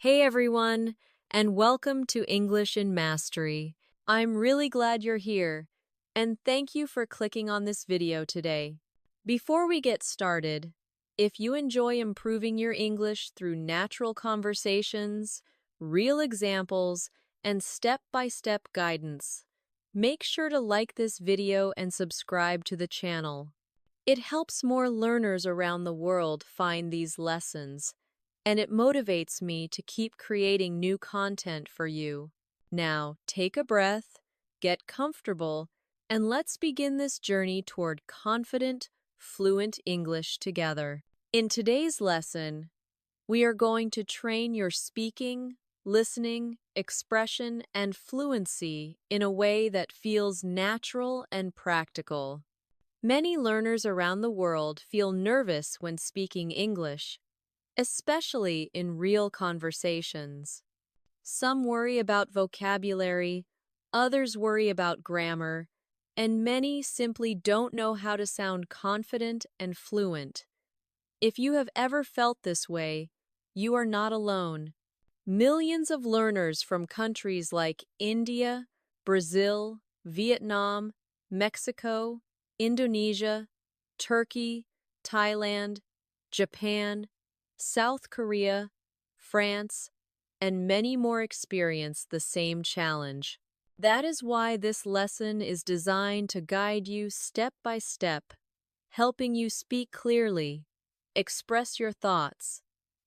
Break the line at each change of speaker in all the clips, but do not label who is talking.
Hey everyone, and welcome to English in Mastery. I'm really glad you're here, and thank you for clicking on this video today. Before we get started, if you enjoy improving your English through natural conversations, real examples, and step-by-step guidance, make sure to like this video and subscribe to the channel. It helps more learners around the world find these lessons, and it motivates me to keep creating new content for you. Now, take a breath, get comfortable, and let's begin this journey toward confident, fluent English together. In today's lesson, we are going to train your speaking, listening, expression, and fluency in a way that feels natural and practical. Many learners around the world feel nervous when speaking English, especially in real conversations. Some worry about vocabulary, others worry about grammar, and many simply don't know how to sound confident and fluent. If you have ever felt this way, you are not alone. Millions of learners from countries like India, Brazil, Vietnam, Mexico, Indonesia, Turkey, Thailand, Japan, South Korea, France, and many more experience the same challenge. That is why this lesson is designed to guide you step by step, helping you speak clearly, express your thoughts,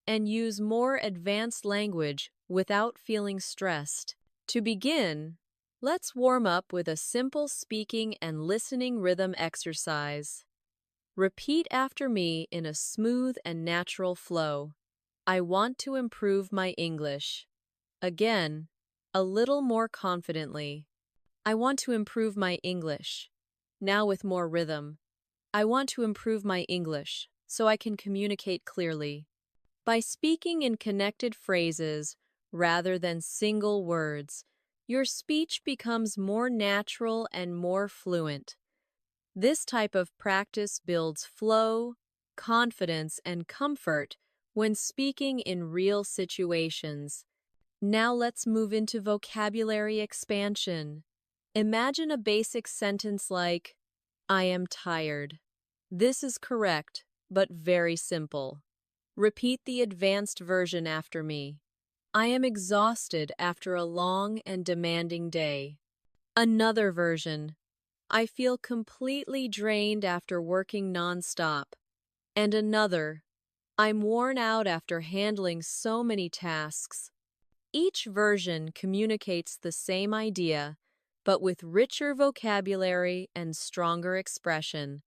and use more advanced language without feeling stressed. To begin, let's warm up with a simple speaking and listening rhythm exercise. Repeat after me in a smooth and natural flow. I want to improve my English. Again, a little more confidently. I want to improve my English. Now with more rhythm. I want to improve my English so I can communicate clearly. By speaking in connected phrases rather than single words, your speech becomes more natural and more fluent. This type of practice builds flow, confidence, and comfort when speaking in real situations. Now let's move into vocabulary expansion. Imagine a basic sentence like, I am tired. This is correct, but very simple. Repeat the advanced version after me. I am exhausted after a long and demanding day. Another version. I feel completely drained after working nonstop. And another. I'm worn out after handling so many tasks. Each version communicates the same idea, but with richer vocabulary and stronger expression.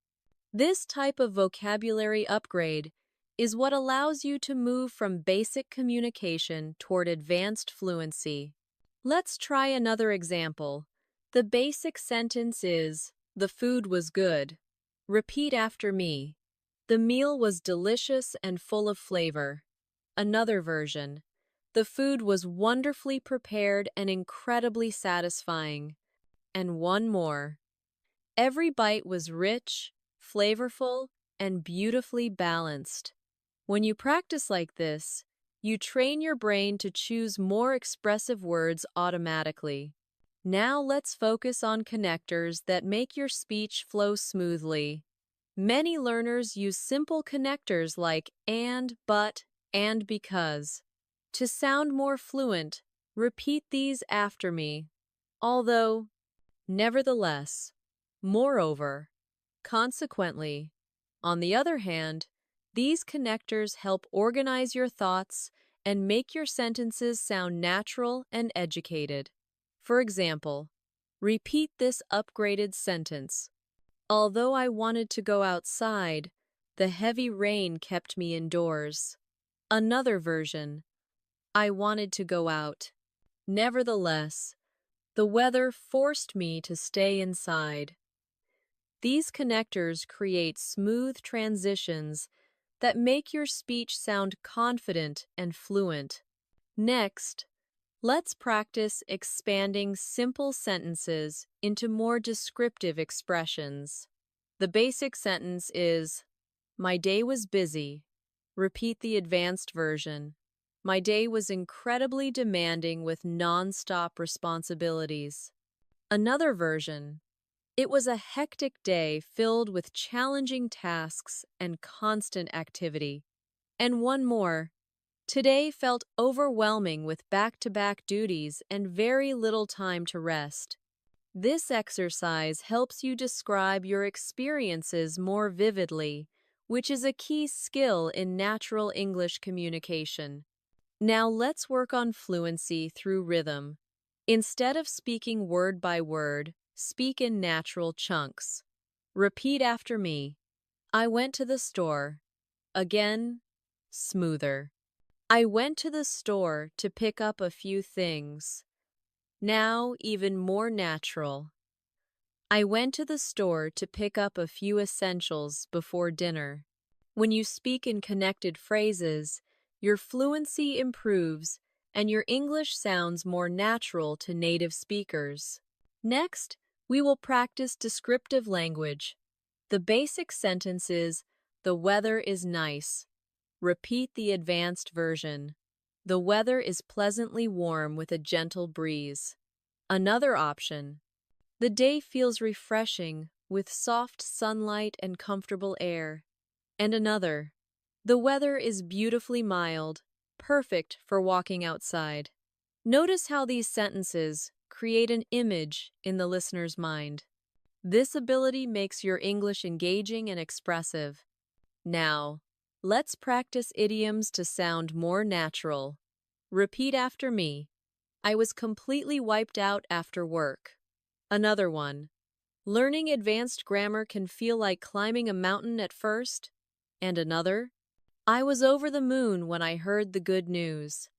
This type of vocabulary upgrade is what allows you to move from basic communication toward advanced fluency. Let's try another example. The basic sentence is, the food was good. Repeat after me. The meal was delicious and full of flavor. Another version. The food was wonderfully prepared and incredibly satisfying. And one more. Every bite was rich, flavorful, and beautifully balanced. When you practice like this, you train your brain to choose more expressive words automatically. Now let's focus on connectors that make your speech flow smoothly. Many learners use simple connectors like and, but, and because. To sound more fluent, repeat these after me. Although, nevertheless, moreover, consequently. On the other hand, these connectors help organize your thoughts and make your sentences sound natural and educated. For example, repeat this upgraded sentence. Although I wanted to go outside, the heavy rain kept me indoors. Another version. I wanted to go out. Nevertheless, the weather forced me to stay inside. These connectors create smooth transitions that make your speech sound confident and fluent. Next, let's practice expanding simple sentences into more descriptive expressions. The basic sentence is, my day was busy. Repeat the advanced version. My day was incredibly demanding with non-stop responsibilities. Another version. It was a hectic day filled with challenging tasks and constant activity. And one more. Today felt overwhelming with back-to-back duties and very little time to rest. This exercise helps you describe your experiences more vividly, which is a key skill in natural English communication. Now let's work on fluency through rhythm. Instead of speaking word by word, speak in natural chunks. Repeat after me. I went to the store. Again, smoother. I went to the store to pick up a few things. Now even more natural. I went to the store to pick up a few essentials before dinner. When you speak in connected phrases, your fluency improves and your English sounds more natural to native speakers. Next, we will practice descriptive language. The basic sentence is, "The weather is nice." Repeat the advanced version. The weather is pleasantly warm with a gentle breeze. Another option. The day feels refreshing with soft sunlight and comfortable air. And another. The weather is beautifully mild, perfect for walking outside. Notice how these sentences create an image in the listener's mind. This ability makes your English engaging and expressive. Now, let's practice idioms to sound more natural. Repeat after me. I was completely wiped out after work. Another one. Learning advanced grammar can feel like climbing a mountain at first. And another. I was over the moon when I heard the good news.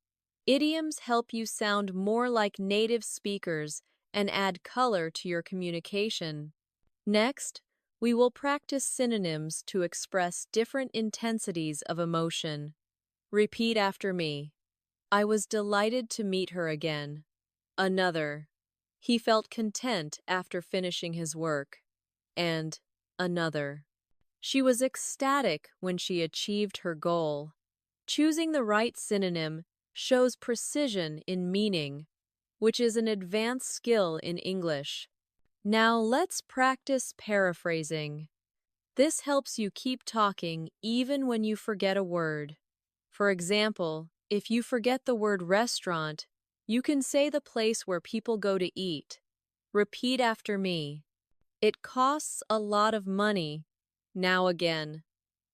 Idioms help you sound more like native speakers and add color to your communication. Next, we will practice synonyms to express different intensities of emotion. Repeat after me. I was delighted to meet her again. Another. He felt content after finishing his work. And another. She was ecstatic when she achieved her goal. Choosing the right synonym shows precision in meaning, which is an advanced skill in English. Now let's practice paraphrasing. This helps you keep talking even when you forget a word. For example, if you forget the word restaurant, you can say the place where people go to eat. Repeat after me. It costs a lot of money. Now again.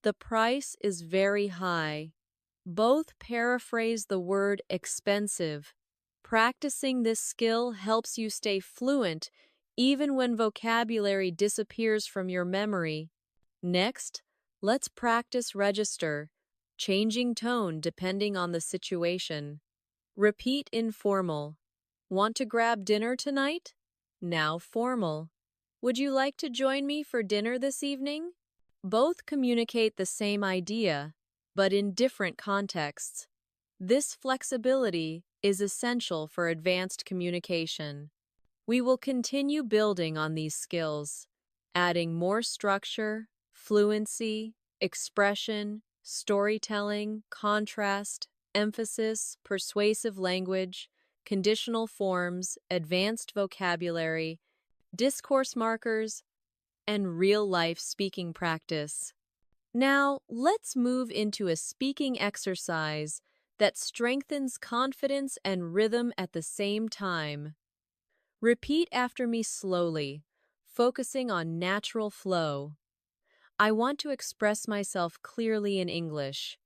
The price is very high. Both paraphrase the word expensive. Practicing this skill helps you stay fluent even when vocabulary disappears from your memory. Next, let's practice register, changing tone depending on the situation. Repeat informal. Want to grab dinner tonight? Now formal. Would you like to join me for dinner this evening? Both communicate the same idea, but in different contexts. This flexibility is essential for advanced communication. We will continue building on these skills, adding more structure, fluency, expression, storytelling, contrast, emphasis, persuasive language, conditional forms, advanced vocabulary, discourse markers, and real-life speaking practice. Now, let's move into a speaking exercise that strengthens confidence and rhythm at the same time. Repeat after me slowly, focusing on natural flow. I want to express myself clearly in English.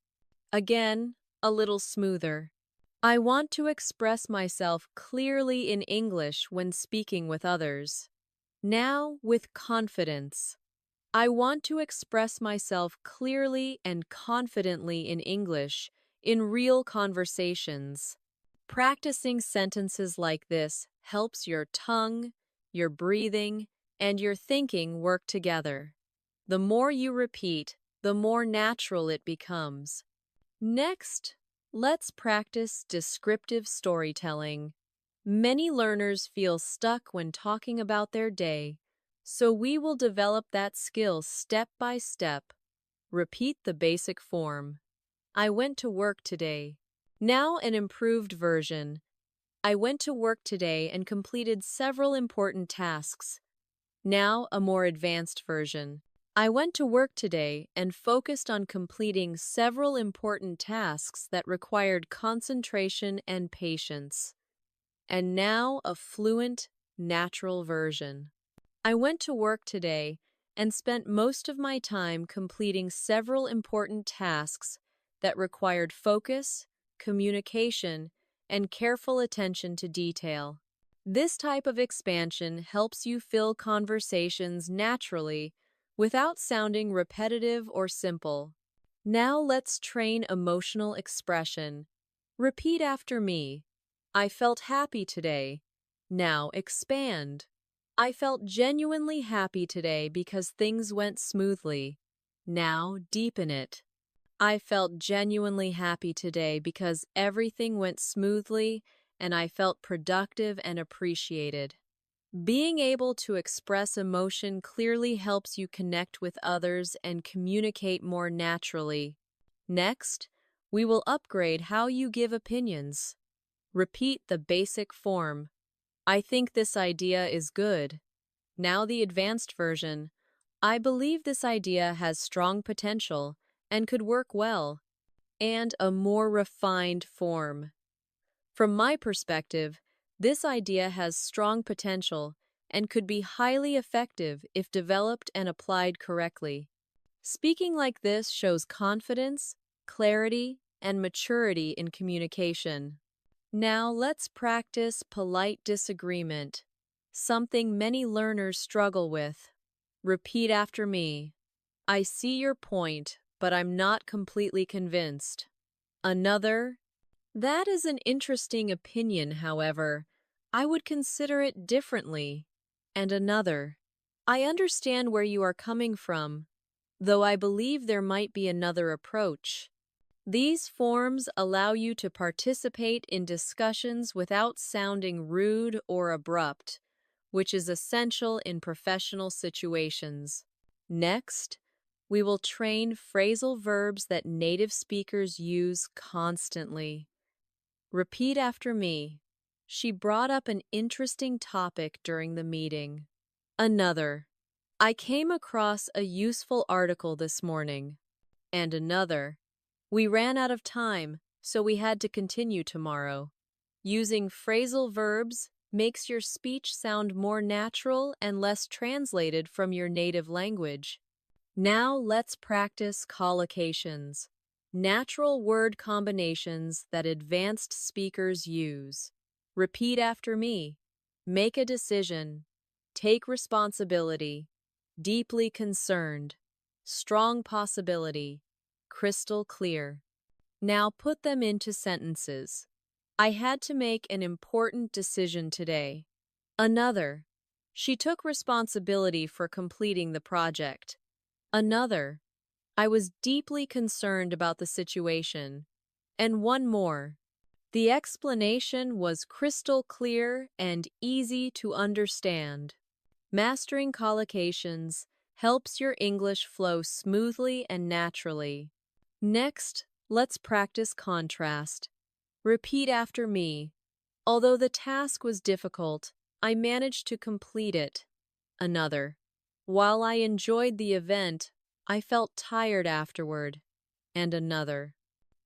Again, a little smoother. I want to express myself clearly in English when speaking with others. Now, with confidence. I want to express myself clearly and confidently in English in real conversations. Practicing sentences like this helps your tongue, your breathing, and your thinking work together. The more you repeat, the more natural it becomes. Next, let's practice descriptive storytelling. Many learners feel stuck when talking about their day, so we will develop that skill step by step. Repeat the basic form. I went to work today. Now an improved version. I went to work today and completed several important tasks. Now a more advanced version. I went to work today and focused on completing several important tasks that required concentration and patience. And now a fluent, natural version. I went to work today and spent most of my time completing several important tasks that required focus, communication, and careful attention to detail. This type of expansion helps you fill conversations naturally without sounding repetitive or simple. Now let's train emotional expression. Repeat after me. I felt happy today. Now expand. I felt genuinely happy today because things went smoothly. Now deepen it. I felt genuinely happy today because everything went smoothly and I felt productive and appreciated. Being able to express emotion clearly helps you connect with others and communicate more naturally. Next, we will upgrade how you give opinions. Repeat the basic form. I think this idea is good. Now the advanced version. I believe this idea has strong potential and could work well. And a more refined form. From my perspective, this idea has strong potential and could be highly effective if developed and applied correctly. Speaking like this shows confidence, clarity, and maturity in communication. Now let's practice polite disagreement, something many learners struggle with. Repeat after me. I see your point, but I'm not completely convinced. Another. That is an interesting opinion, however. I would consider it differently. And another. I understand where you are coming from, though I believe there might be another approach. These forms allow you to participate in discussions without sounding rude or abrupt, which is essential in professional situations. Next, we will train phrasal verbs that native speakers use constantly. Repeat after me. She brought up an interesting topic during the meeting. Another. I came across a useful article this morning. And another. We ran out of time, so we had to continue tomorrow. Using phrasal verbs makes your speech sound more natural and less translated from your native language. Now let's practice collocations, natural word combinations that advanced speakers use. Repeat after me. Make a decision. Take responsibility. Deeply concerned. Strong possibility. Crystal clear. Now put them into sentences. I had to make an important decision today. Another. She took responsibility for completing the project. Another. I was deeply concerned about the situation. And one more. The explanation was crystal clear and easy to understand. Mastering collocations helps your English flow smoothly and naturally. Next, let's practice contrast. Repeat after me. Although the task was difficult, I managed to complete it. Another. While I enjoyed the event, I felt tired afterward. And another.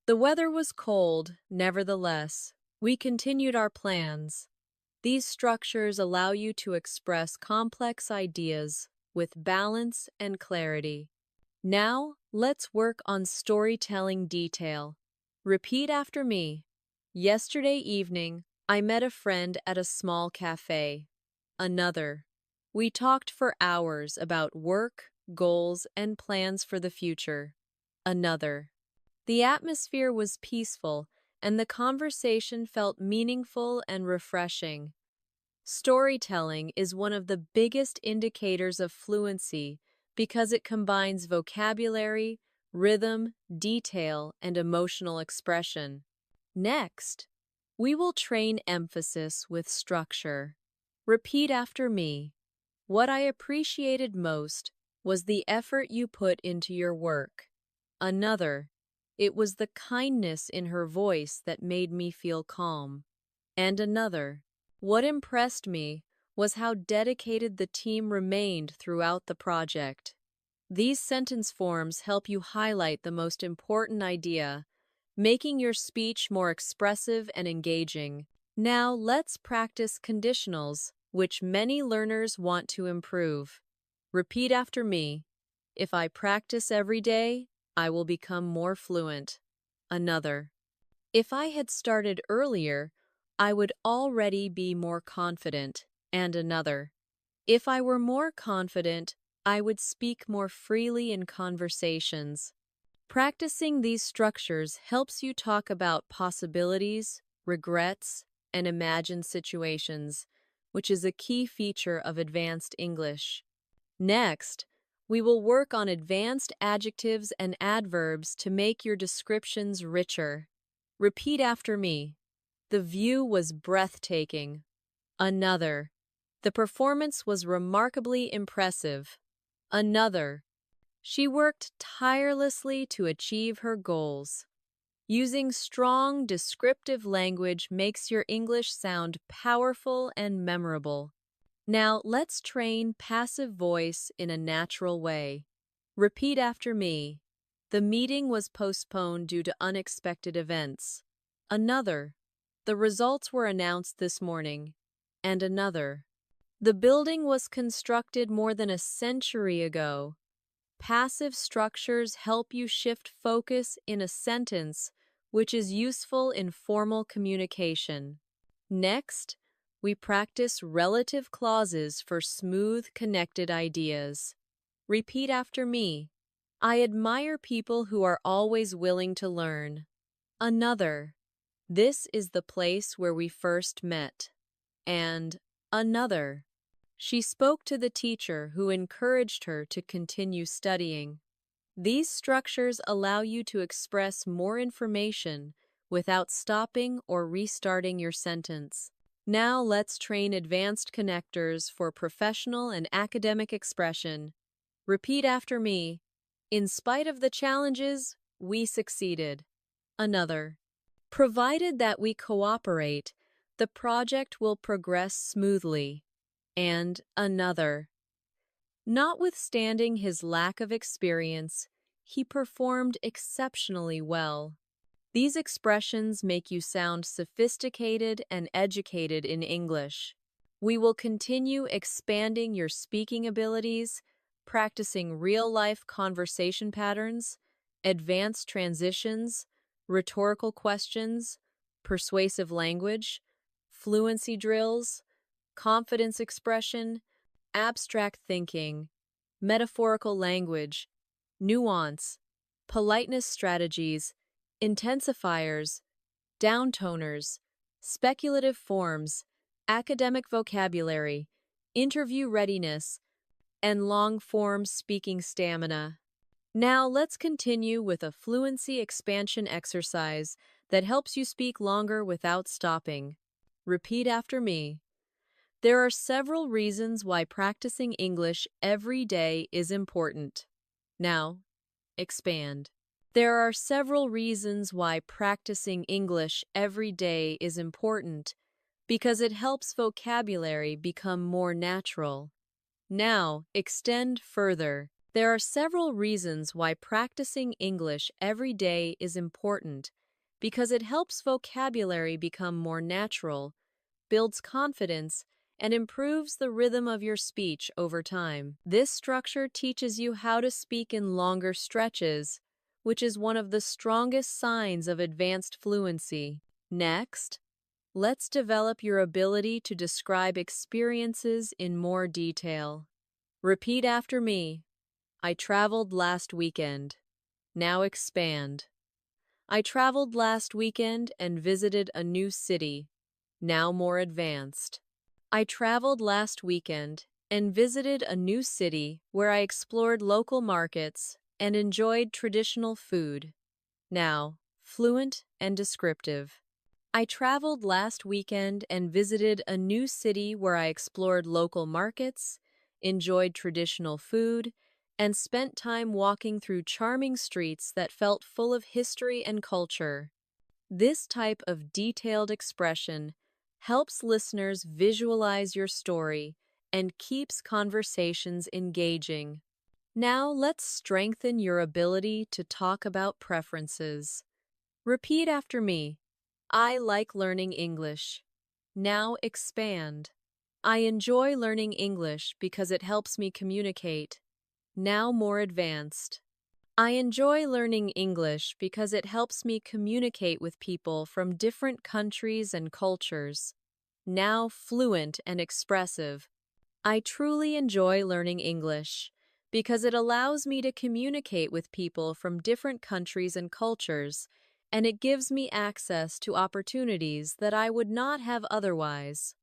The weather was cold, nevertheless. We continued our plans. These structures allow you to express complex ideas with balance and clarity. Now, let's work on storytelling detail. Repeat after me. Yesterday evening, I met a friend at a small cafe. Another. We talked for hours about work, goals, and plans for the future. Another. The atmosphere was peaceful, and the conversation felt meaningful and refreshing. Storytelling is one of the biggest indicators of fluency because it combines vocabulary, rhythm, detail, and emotional expression. Next, we will train emphasis with structure. Repeat after me. What I appreciated most was the effort you put into your work. Another. It was the kindness in her voice that made me feel calm. And another. What impressed me was how dedicated the team remained throughout the project. These sentence forms help you highlight the most important idea, making your speech more expressive and engaging. Now let's practice conditionals, which many learners want to improve. Repeat after me. If I practice every day, I will become more fluent. Another. If I had started earlier, I would already be more confident. And another. If I were more confident, I would speak more freely in conversations. Practicing these structures helps you talk about possibilities, regrets, and imagined situations, which is a key feature of advanced English. Next, we will work on advanced adjectives and adverbs to make your descriptions richer. Repeat after me. The view was breathtaking. Another. The performance was remarkably impressive. Another. She worked tirelessly to achieve her goals. Using strong, descriptive language makes your English sound powerful and memorable. Now, let's train passive voice in a natural way. Repeat after me. The meeting was postponed due to unexpected events. Another. The results were announced this morning. And another. The building was constructed more than a century ago. Passive structures help you shift focus in a sentence, which is useful in formal communication. Next, we practice relative clauses for smooth, connected ideas. Repeat after me. I admire people who are always willing to learn. Another. This is the place where we first met. And another. She spoke to the teacher who encouraged her to continue studying. These structures allow you to express more information without stopping or restarting your sentence. Now let's train advanced connectors for professional and academic expression. Repeat after me. In spite of the challenges, we succeeded. Another. Provided that we cooperate, the project will progress smoothly. And another. Notwithstanding his lack of experience, he performed exceptionally well. These expressions make you sound sophisticated and educated in English. We will continue expanding your speaking abilities, practicing real-life conversation patterns, advanced transitions, rhetorical questions, persuasive language, fluency drills, confidence expression, abstract thinking, metaphorical language, nuance, politeness strategies, intensifiers, downtoners, speculative forms, academic vocabulary, interview readiness, and long-form speaking stamina. Now let's continue with a fluency expansion exercise that helps you speak longer without stopping. Repeat after me. There are several reasons why practicing English every day is important. Now, expand. There are several reasons why practicing English every day is important because it helps vocabulary become more natural. Now, extend further. There are several reasons why practicing English every day is important because it helps vocabulary become more natural, builds confidence, and improves the rhythm of your speech over time. This structure teaches you how to speak in longer stretches, which is one of the strongest signs of advanced fluency. Next, let's develop your ability to describe experiences in more detail. Repeat after me. I traveled last weekend. Now expand. I traveled last weekend and visited a new city. Now more advanced. I traveled last weekend and visited a new city where I explored local markets and enjoyed traditional food. Now, fluent and descriptive. I traveled last weekend and visited a new city where I explored local markets, enjoyed traditional food, and spent time walking through charming streets that felt full of history and culture. This type of detailed expression helps listeners visualize your story and keeps conversations engaging. Now let's strengthen your ability to talk about preferences. Repeat after me. I like learning English. Now expand. I enjoy learning English because it helps me communicate. Now more advanced. I enjoy learning English because it helps me communicate with people from different countries and cultures. Now fluent and expressive. I truly enjoy learning English because it allows me to communicate with people from different countries and cultures, and it gives me access to opportunities that I would not have otherwise.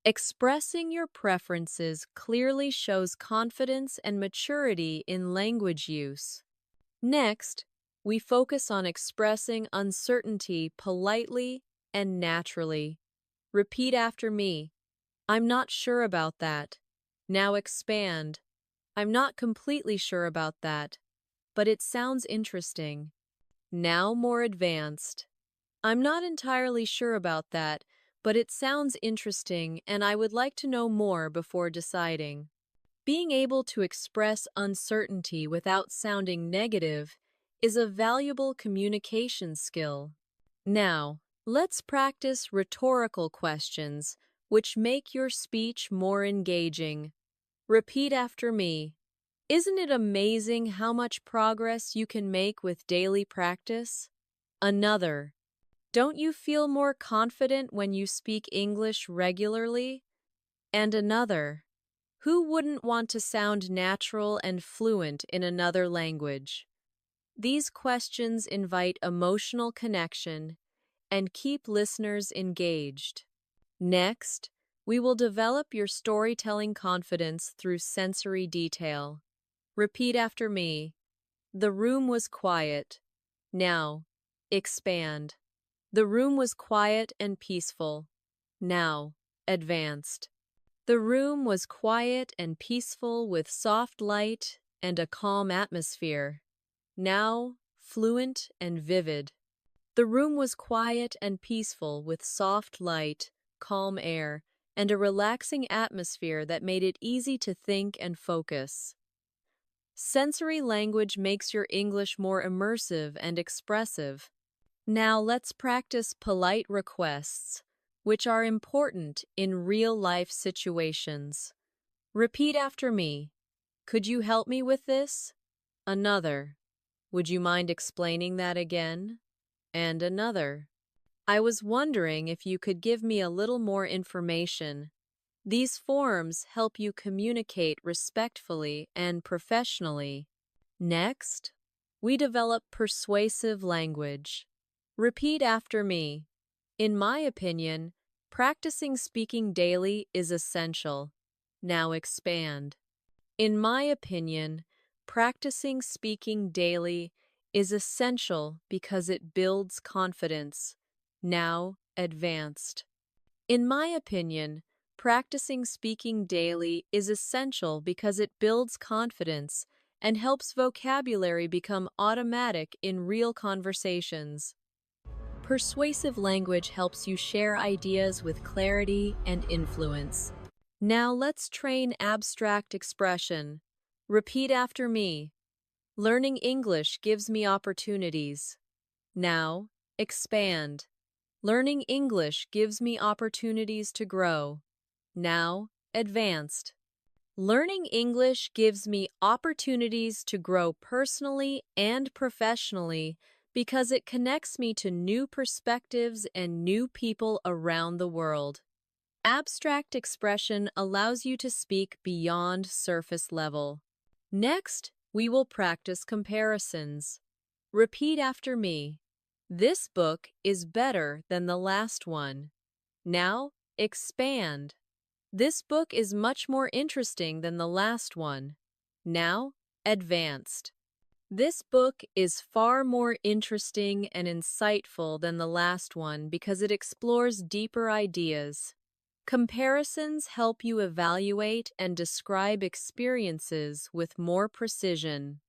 Expressing your preferences clearly shows confidence and maturity in language use. Next, we focus on expressing uncertainty politely and naturally. Repeat after me. I'm not sure about that. Now expand. I'm not completely sure about that, but it sounds interesting. Now more advanced. I'm not entirely sure about that, but it sounds interesting and I would like to know more before deciding. Being able to express uncertainty without sounding negative is a valuable communication skill. Now, let's practice rhetorical questions, which make your speech more engaging. Repeat after me. Isn't it amazing how much progress you can make with daily practice? Another. Don't you feel more confident when you speak English regularly? And another. Who wouldn't want to sound natural and fluent in another language? These questions invite emotional connection and keep listeners engaged. Next, we will develop your storytelling confidence through sensory detail. Repeat after me. The room was quiet. Now, expand. The room was quiet and peaceful. Now, advanced. The room was quiet and peaceful with soft light and a calm atmosphere. Now, fluent and vivid. The room was quiet and peaceful with soft light, calm air, and a relaxing atmosphere that made it easy to think and focus. Sensory language makes your English more immersive and expressive. Now let's practice polite requests, which are important in real-life situations. Repeat after me. Could you help me with this? Another. Would you mind explaining that again? And another. I was wondering if you could give me a little more information. These forms help you communicate respectfully and professionally. Next, we develop persuasive language. Repeat after me. In my opinion, practicing speaking daily is essential. Now expand. In my opinion, practicing speaking daily is essential because it builds confidence. Now advanced. In my opinion, practicing speaking daily is essential because it builds confidence and helps vocabulary become automatic in real conversations. Persuasive language helps you share ideas with clarity and influence. Now let's train abstract expression. Repeat after me. Learning English gives me opportunities. Now, expand. Learning English gives me opportunities to grow. Now, advanced. Learning English gives me opportunities to grow personally and professionally because it connects me to new perspectives and new people around the world. Abstract expression allows you to speak beyond surface level. Next, we will practice comparisons. Repeat after me. This book is better than the last one. Now, expand. This book is much more interesting than the last one. Now, advanced. This book is far more interesting and insightful than the last one because it explores deeper ideas. Comparisons help you evaluate and describe experiences with more precision.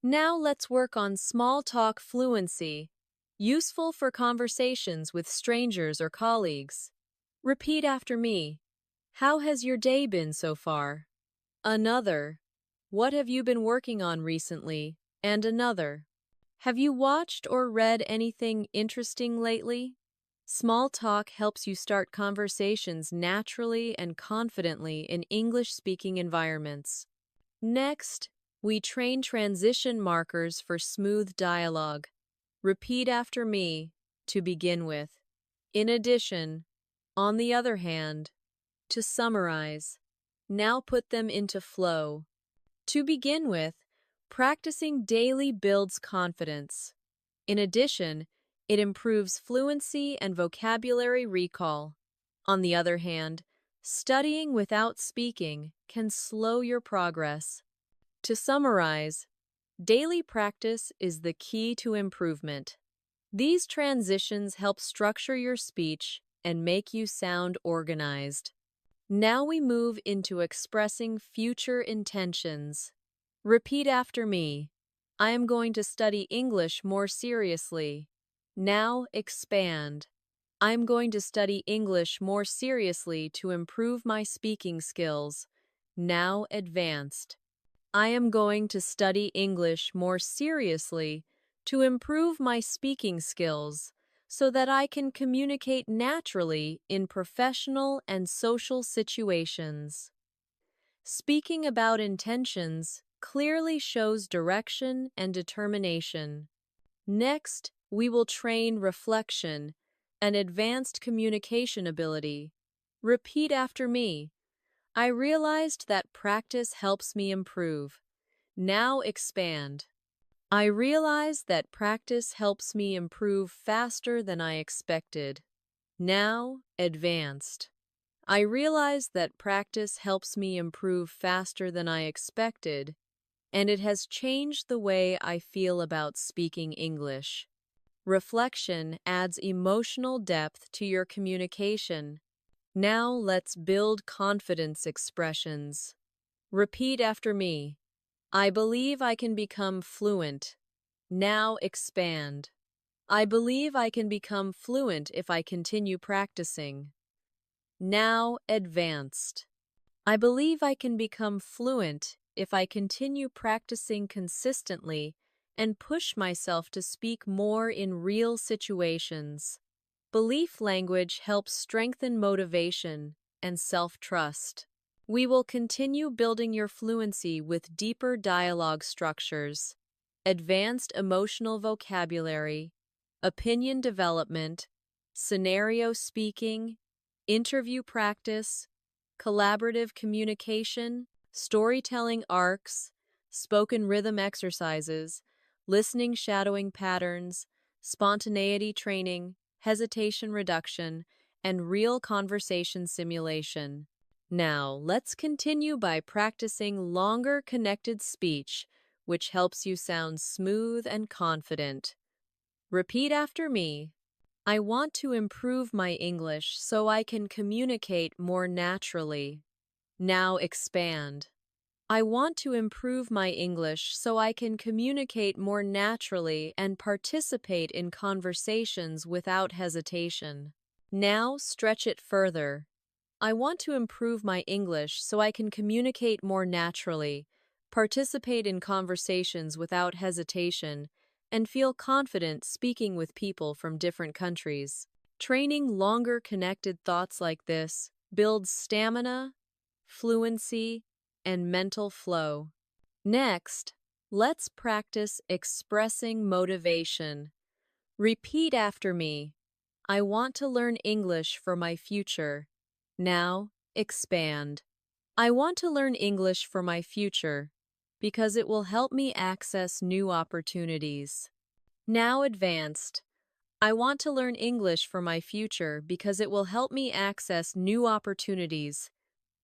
Now let's work on small talk fluency, useful for conversations with strangers or colleagues. Repeat after me. How has your day been so far? Another. What have you been working on recently? And another. Have you watched or read anything interesting lately? Small talk helps you start conversations naturally and confidently in English-speaking environments. Next, we train transition markers for smooth dialogue. Repeat after me to begin with. In addition, on the other hand, to summarize. Now put them into flow. To begin with, practicing daily builds confidence. In addition, it improves fluency and vocabulary recall. On the other hand, studying without speaking can slow your progress. To summarize, daily practice is the key to improvement. These transitions help structure your speech and make you sound organized. Now we move into expressing future intentions. Repeat after me. I am going to study English more seriously. Now expand. I am going to study English more seriously to improve my speaking skills. Now advanced. I am going to study English more seriously to improve my speaking skills so that I can communicate naturally in professional and social situations. Speaking about intentions clearly shows direction and determination. Next, we will train reflection and advanced communication ability. Repeat after me. I realized that practice helps me improve. Now expand. I realize that practice helps me improve faster than I expected. Now advanced. I realize that practice helps me improve faster than I expected, and it has changed the way I feel about speaking English. Reflection adds emotional depth to your communication. Now let's build confidence expressions. Repeat after me. I believe I can become fluent. Now expand. I believe I can become fluent if I continue practicing. Now advanced. I believe I can become fluent if I continue practicing consistently and push myself to speak more in real situations. Belief language helps strengthen motivation and self-trust. We will continue building your fluency with deeper dialogue structures, advanced emotional vocabulary, opinion development, scenario speaking, interview practice, collaborative communication, storytelling arcs, spoken rhythm exercises, listening shadowing patterns, spontaneity training, hesitation reduction, and real conversation simulation. Now, let's continue by practicing longer connected speech, which helps you sound smooth and confident. Repeat after me. I want to improve my English so I can communicate more naturally. Now expand. I want to improve my English so I can communicate more naturally and participate in conversations without hesitation. Now stretch it further. I want to improve my English so I can communicate more naturally, participate in conversations without hesitation, and feel confident speaking with people from different countries. Training longer connected thoughts like this builds stamina, fluency, and mental flow. Next, let's practice expressing motivation. Repeat after me. I want to learn English for my future. Now, expand. I want to learn English for my future because it will help me access new opportunities. Now advanced. I want to learn English for my future because it will help me access new opportunities,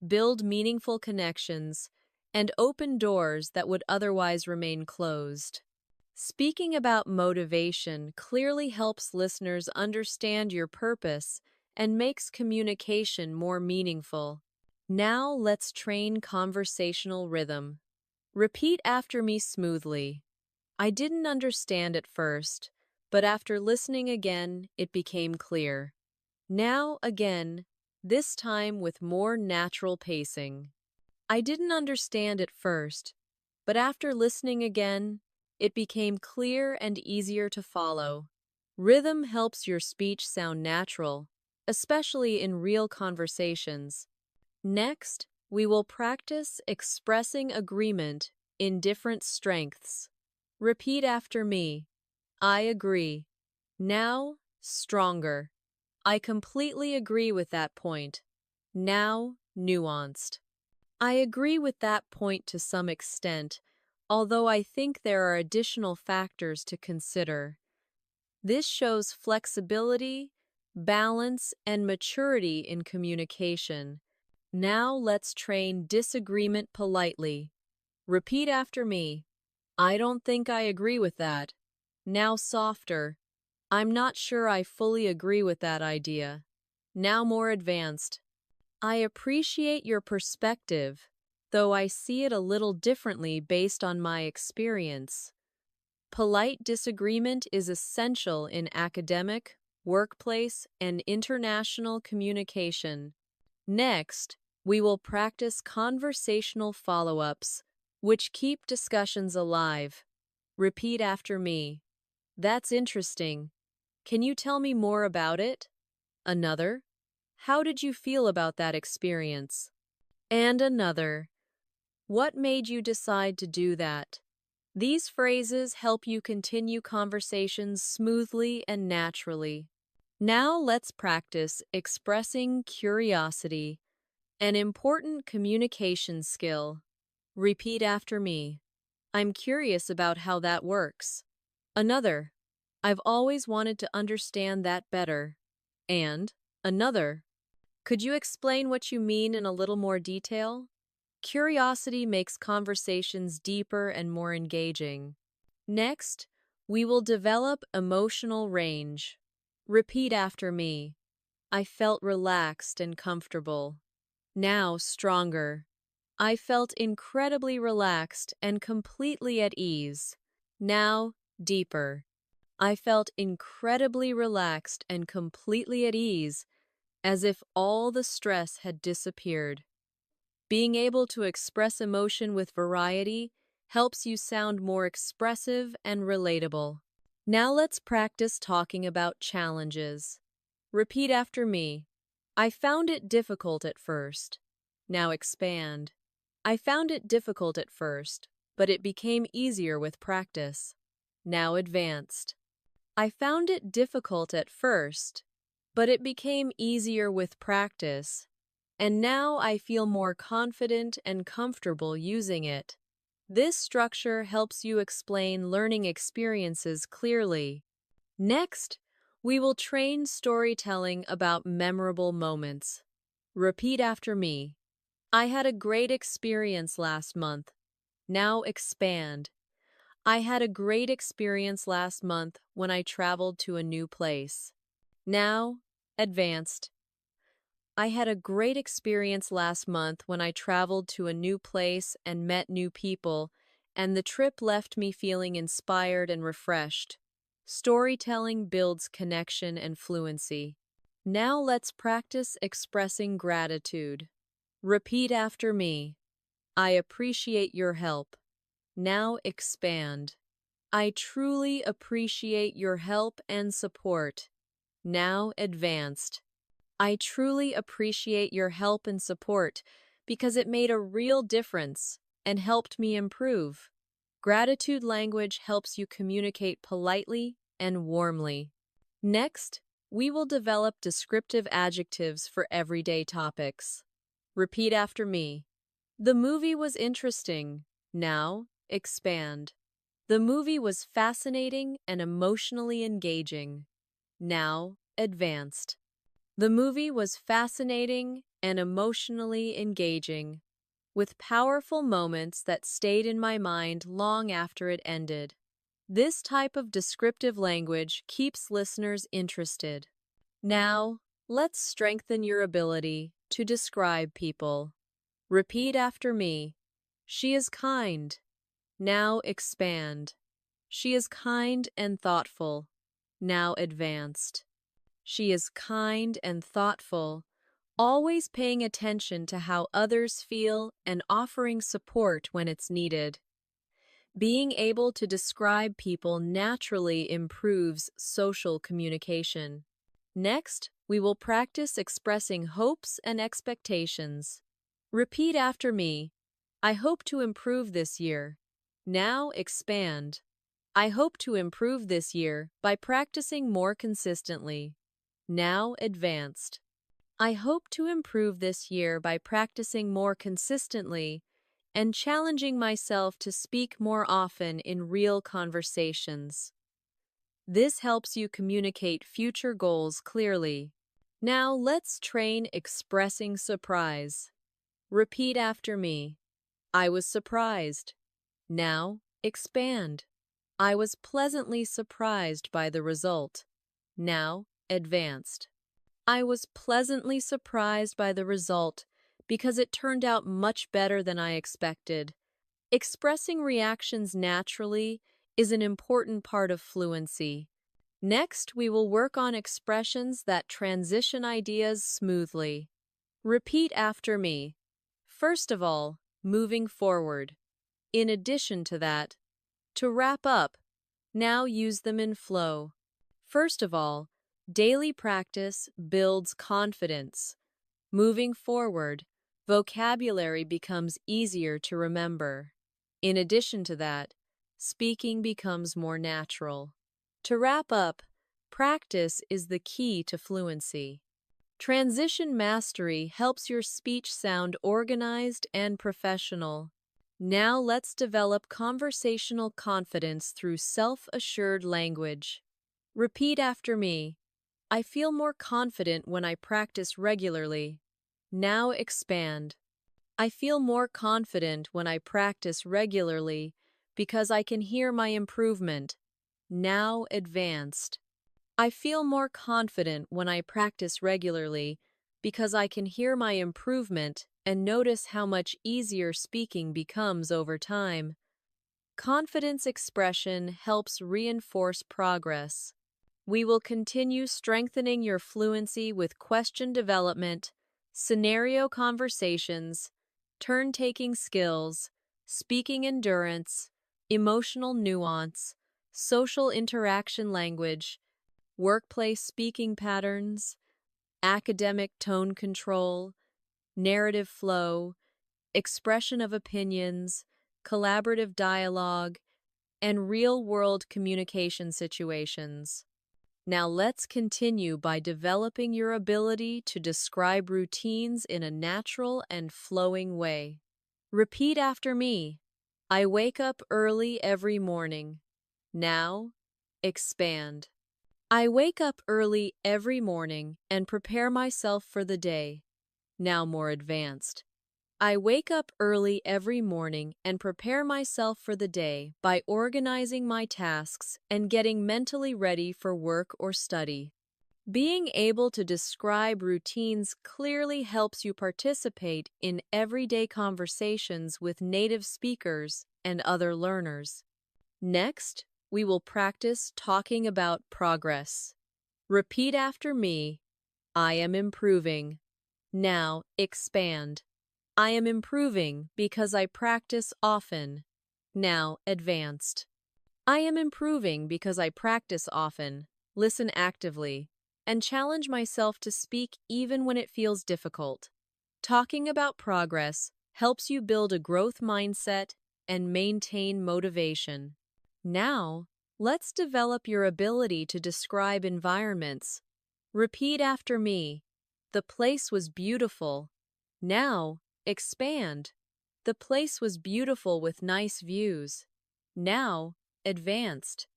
build meaningful connections, and open doors that would otherwise remain closed. Speaking about motivation clearly helps listeners understand your purpose and makes communication more meaningful. Now let's train conversational rhythm. Repeat after me smoothly. I didn't understand at first, but after listening again, it became clear. Now again, this time with more natural pacing. I didn't understand at first, but after listening again, it became clear and easier to follow. Rhythm helps your speech sound natural, especially in real conversations. Next, we will practice expressing agreement in different strengths. Repeat after me. I agree. Now, stronger. I completely agree with that point. Now, nuanced. I agree with that point to some extent, although I think there are additional factors to consider. This shows flexibility, balance, and maturity in communication. Now let's train disagreement politely. Repeat after me. I don't think I agree with that. Now softer. I'm not sure I fully agree with that idea. Now more advanced. I appreciate your perspective, though I see it a little differently based on my experience. Polite disagreement is essential in academic, workplace, and international communication. Next, we will practice conversational follow-ups, which keep discussions alive. Repeat after me. That's interesting. Can you tell me more about it? Another. How did you feel about that experience? And another. What made you decide to do that? These phrases help you continue conversations smoothly and naturally. Now let's practice expressing curiosity, an important communication skill. Repeat after me. I'm curious about how that works. Another. I've always wanted to understand that better. And another. Could you explain what you mean in a little more detail? Curiosity makes conversations deeper and more engaging. Next, we will develop emotional range. Repeat after me. I felt relaxed and comfortable. Now stronger. I felt incredibly relaxed and completely at ease. Now deeper. I felt incredibly relaxed and completely at ease, as if all the stress had disappeared. Being able to express emotion with variety helps you sound more expressive and relatable. Now let's practice talking about challenges. Repeat after me. I found it difficult at first. Now expand. I found it difficult at first, but it became easier with practice. Now advanced. I found it difficult at first, but it became easier with practice, and now I feel more confident and comfortable using it. This structure helps you explain learning experiences clearly. Next, we will train storytelling about memorable moments. Repeat after me. I had a great experience last month. Now expand. I had a great experience last month when I traveled to a new place. Now, advanced. I had a great experience last month when I traveled to a new place and met new people, and the trip left me feeling inspired and refreshed. Storytelling builds connection and fluency. Now let's practice expressing gratitude. Repeat after me. I appreciate your help. Now expand. I truly appreciate your help and support. Now advanced. I truly appreciate your help and support because it made a real difference and helped me improve. Gratitude language helps you communicate politely and warmly. Next, we will develop descriptive adjectives for everyday topics. Repeat after me. The movie was interesting. Now, expand. The movie was fascinating and emotionally engaging. Now, advanced. The movie was fascinating and emotionally engaging, with powerful moments that stayed in my mind long after it ended. This type of descriptive language keeps listeners interested. Now, let's strengthen your ability to describe people. Repeat after me. She is kind. Now expand. She is kind and thoughtful. Now advanced. She is kind and thoughtful, always paying attention to how others feel and offering support when it's needed. Being able to describe people naturally improves social communication. Next, we will practice expressing hopes and expectations. Repeat after me. I hope to improve this year. Now expand. I hope to improve this year by practicing more consistently. Now advanced. I hope to improve this year by practicing more consistently and challenging myself to speak more often in real conversations. This helps you communicate future goals clearly. Now let's train expressing surprise. Repeat after me. I was surprised. Now expand. I was pleasantly surprised by the result. Now advanced. I was pleasantly surprised by the result because it turned out much better than I expected. Expressing reactions naturally is an important part of fluency. Next, we will work on expressions that transition ideas smoothly. Repeat after me. First of all, moving forward. In addition to that, to wrap up, now use them in flow. First of all, daily practice builds confidence. Moving forward, vocabulary becomes easier to remember. In addition to that, speaking becomes more natural. To wrap up, practice is the key to fluency. Transition mastery helps your speech sound organized and professional. Now let's develop conversational confidence through self-assured language. Repeat after me. I feel more confident when I practice regularly. Now expand. I feel more confident when I practice regularly because I can hear my improvement. Now advanced. I feel more confident when I practice regularly because I can hear my improvement and notice how much easier speaking becomes over time. Confidence expression helps reinforce progress. We will continue strengthening your fluency with question development, scenario conversations, turn-taking skills, speaking endurance, emotional nuance, social interaction language, workplace speaking patterns, academic tone control, narrative flow, expression of opinions, collaborative dialogue, and real-world communication situations. Now let's continue by developing your ability to describe routines in a natural and flowing way. Repeat after me. I wake up early every morning. Now, expand. I wake up early every morning and prepare myself for the day. Now more advanced. I wake up early every morning and prepare myself for the day by organizing my tasks and getting mentally ready for work or study. Being able to describe routines clearly helps you participate in everyday conversations with native speakers and other learners. Next, we will practice talking about progress. Repeat after me. I am improving. Now expand. I am improving because I practice often. Now advanced. I am improving because I practice often, listen actively, and challenge myself to speak even when it feels difficult. Talking about progress helps you build a growth mindset and maintain motivation. Now, let's develop your ability to describe environments. Repeat after me. The place was beautiful. Now, expand. The place was beautiful with nice views. Now, advanced.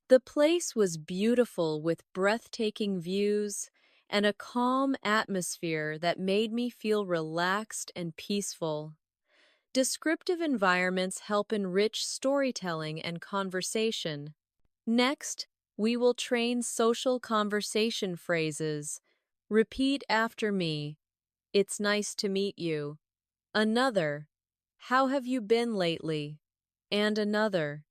The place was beautiful with breathtaking views and a calm atmosphere that made me feel relaxed and peaceful. Descriptive environments help enrich storytelling and conversation. Next, we will train social conversation phrases. Repeat after me. It's nice to meet you. Another. How have you been lately? And another.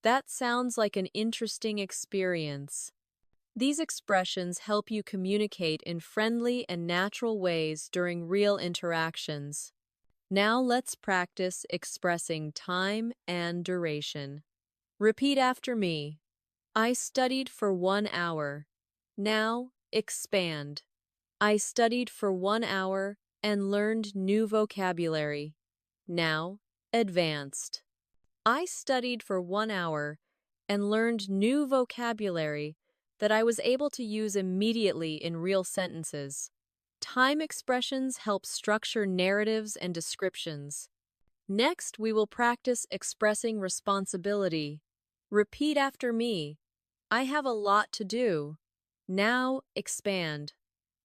That sounds like an interesting experience. These expressions help you communicate in friendly and natural ways during real interactions. Now let's practice expressing time and duration. Repeat after me. I studied for 1 hour. Now, expand. I studied for 1 hour and learned new vocabulary. Now, advanced. I studied for 1 hour and learned new vocabulary that I was able to use immediately in real sentences. Time expressions help structure narratives and descriptions. Next, we will practice expressing responsibility. Repeat after me. I have a lot to do. Now, expand.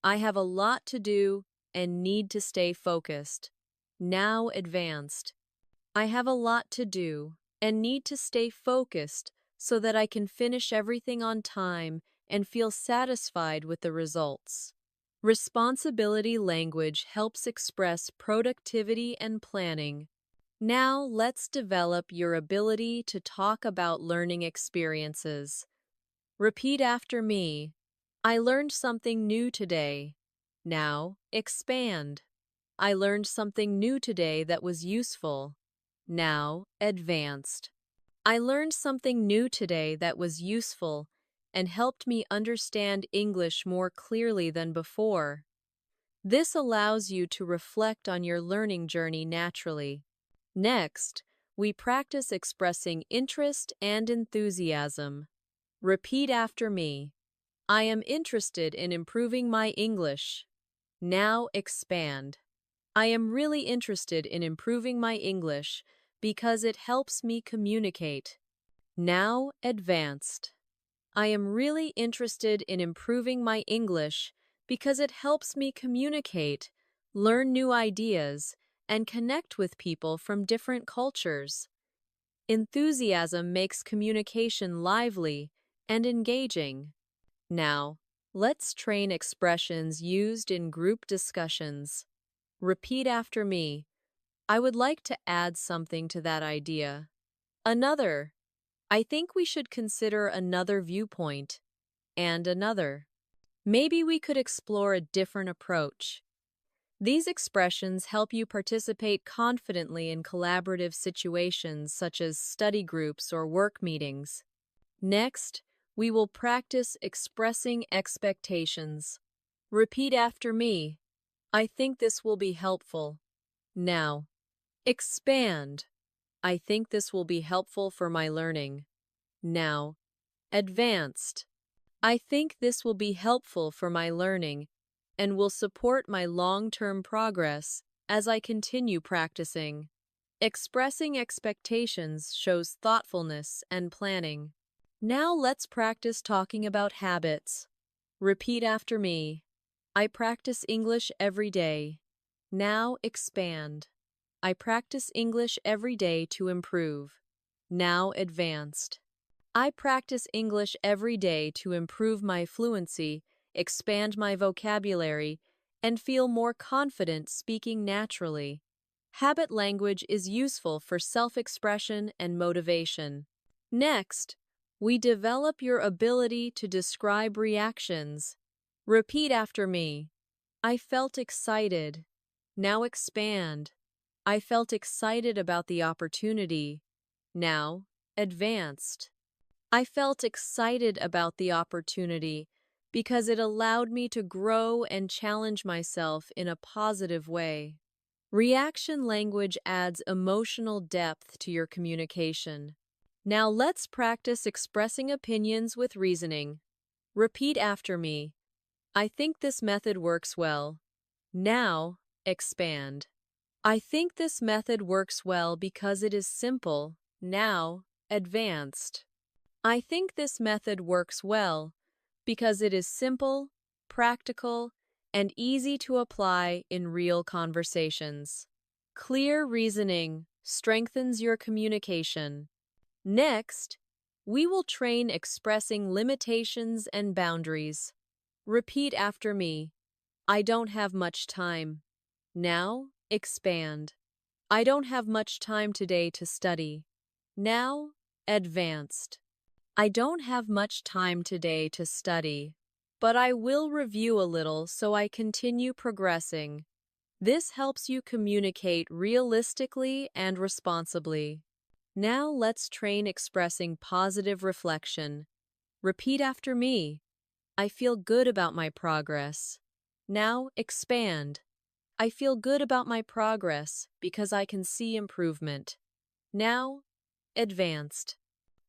I have a lot to do and need to stay focused. Now, advanced. I have a lot to do and need to stay focused so that I can finish everything on time and feel satisfied with the results. Responsibility language helps express productivity and planning. Now let's develop your ability to talk about learning experiences. Repeat after me. I learned something new today. Now, expand. I learned something new today that was useful. Now, advanced. I learned something new today that was useful and helped me understand English more clearly than before. This allows you to reflect on your learning journey naturally. Next, we practice expressing interest and enthusiasm. Repeat after me. I am interested in improving my English. Now expand. I am really interested in improving my English because it helps me communicate. Now advanced. I am really interested in improving my English because it helps me communicate, learn new ideas, and connect with people from different cultures. Enthusiasm makes communication lively and engaging. Now, let's train expressions used in group discussions. Repeat after me. I would like to add something to that idea. Another. I think we should consider another viewpoint. And another. Maybe we could explore a different approach. These expressions help you participate confidently in collaborative situations such as study groups or work meetings. Next, we will practice expressing expectations. Repeat after me. I think this will be helpful. Now, expand. I think this will be helpful for my learning. Now, advanced. I think this will be helpful for my learning and will support my long-term progress as I continue practicing. Expressing expectations shows thoughtfulness and planning. Now let's practice talking about habits. Repeat after me. I practice English every day. Now expand. I practice English every day to improve. Now advanced. I practice English every day to improve my fluency, expand my vocabulary, and feel more confident speaking naturally. Habit language is useful for self-expression and motivation. Next, we develop your ability to describe reactions. Repeat after me. I felt excited. Now expand. I felt excited about the opportunity. Now, advanced. I felt excited about the opportunity because it allowed me to grow and challenge myself in a positive way. Reaction language adds emotional depth to your communication. Now let's practice expressing opinions with reasoning. Repeat after me. I think this method works well. Now, expand. I think this method works well because it is simple. Now, advanced. I think this method works well because it is simple, practical, and easy to apply in real conversations. Clear reasoning strengthens your communication. Next, we will train expressing limitations and boundaries. Repeat after me. I don't have much time. Now, expand. I don't have much time today to study. Now, advanced. I don't have much time today to study, but I will review a little so I continue progressing. This helps you communicate realistically and responsibly. Now let's train expressing positive reflection. Repeat after me. I feel good about my progress. Now expand. I feel good about my progress because I can see improvement. Now, advanced.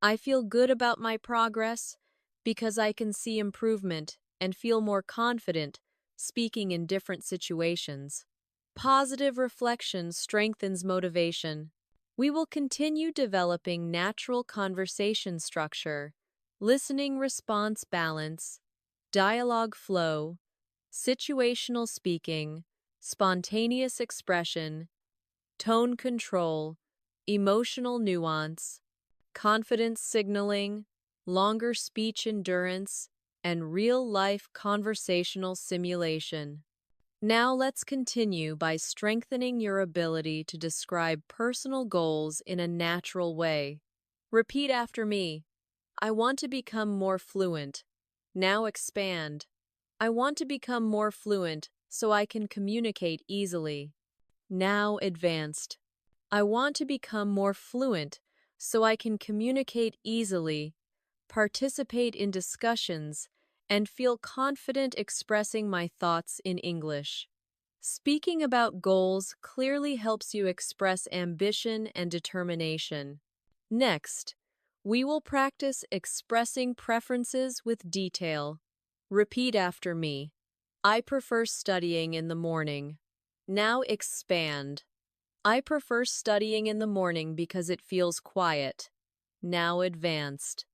I feel good about my progress because I can see improvement and feel more confident speaking in different situations. Positive reflection strengthens motivation. We will continue developing natural conversation structure, listening response balance, dialogue flow, situational speaking, spontaneous expression, tone control, emotional nuance, confidence signaling, longer speech endurance, and real-life conversational simulation. Now let's continue by strengthening your ability to describe personal goals in a natural way. Repeat after me. I want to become more fluent. Now expand. I want to become more fluent so I can communicate easily. Now advanced. I want to become more fluent so I can communicate easily, participate in discussions, and feel confident expressing my thoughts in English. Speaking about goals clearly helps you express ambition and determination. Next, we will practice expressing preferences with detail. Repeat after me. I prefer studying in the morning. Now expand. I prefer studying in the morning because it feels quiet. Now advanced.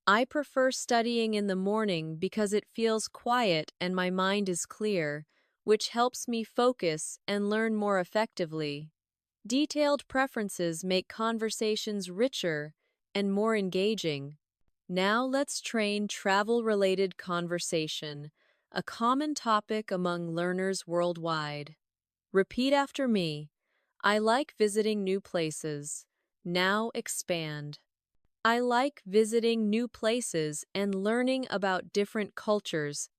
I prefer studying in the morning because it feels quiet and my mind is clear, which helps me focus and learn more effectively. Detailed preferences make conversations richer and more engaging. Now let's train travel-related conversation, a common topic among learners worldwide. Repeat after me. I like visiting new places. Now expand. I like visiting new places and learning about different cultures.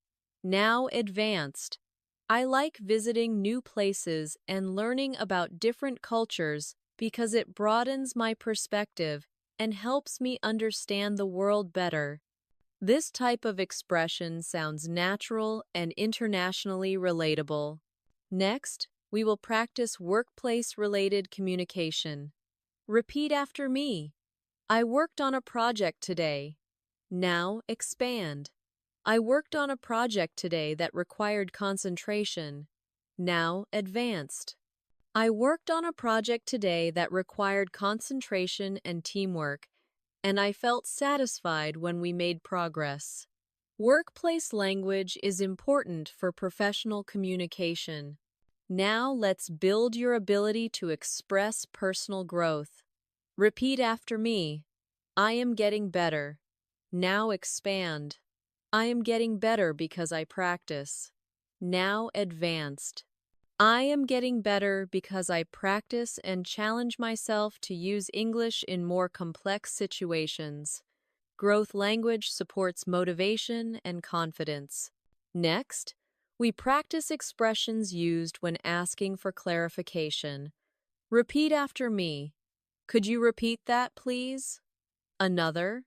Now advanced. I like visiting new places and learning about different cultures because it broadens my perspective and helps me understand the world better. This type of expression sounds natural and internationally relatable. Next, we will practice workplace-related communication. Repeat after me. I worked on a project today. Now expand. I worked on a project today that required concentration. Now advanced. I worked on a project today that required concentration and teamwork, and I felt satisfied when we made progress. Workplace language is important for professional communication. Now let's build your ability to express personal growth. Repeat after me. I am getting better. Now expand. I am getting better because I practice. Now advanced. I am getting better because I practice and challenge myself to use English in more complex situations. Growth language supports motivation and confidence. Next, we practice expressions used when asking for clarification. Repeat after me. Could you repeat that, please? Another.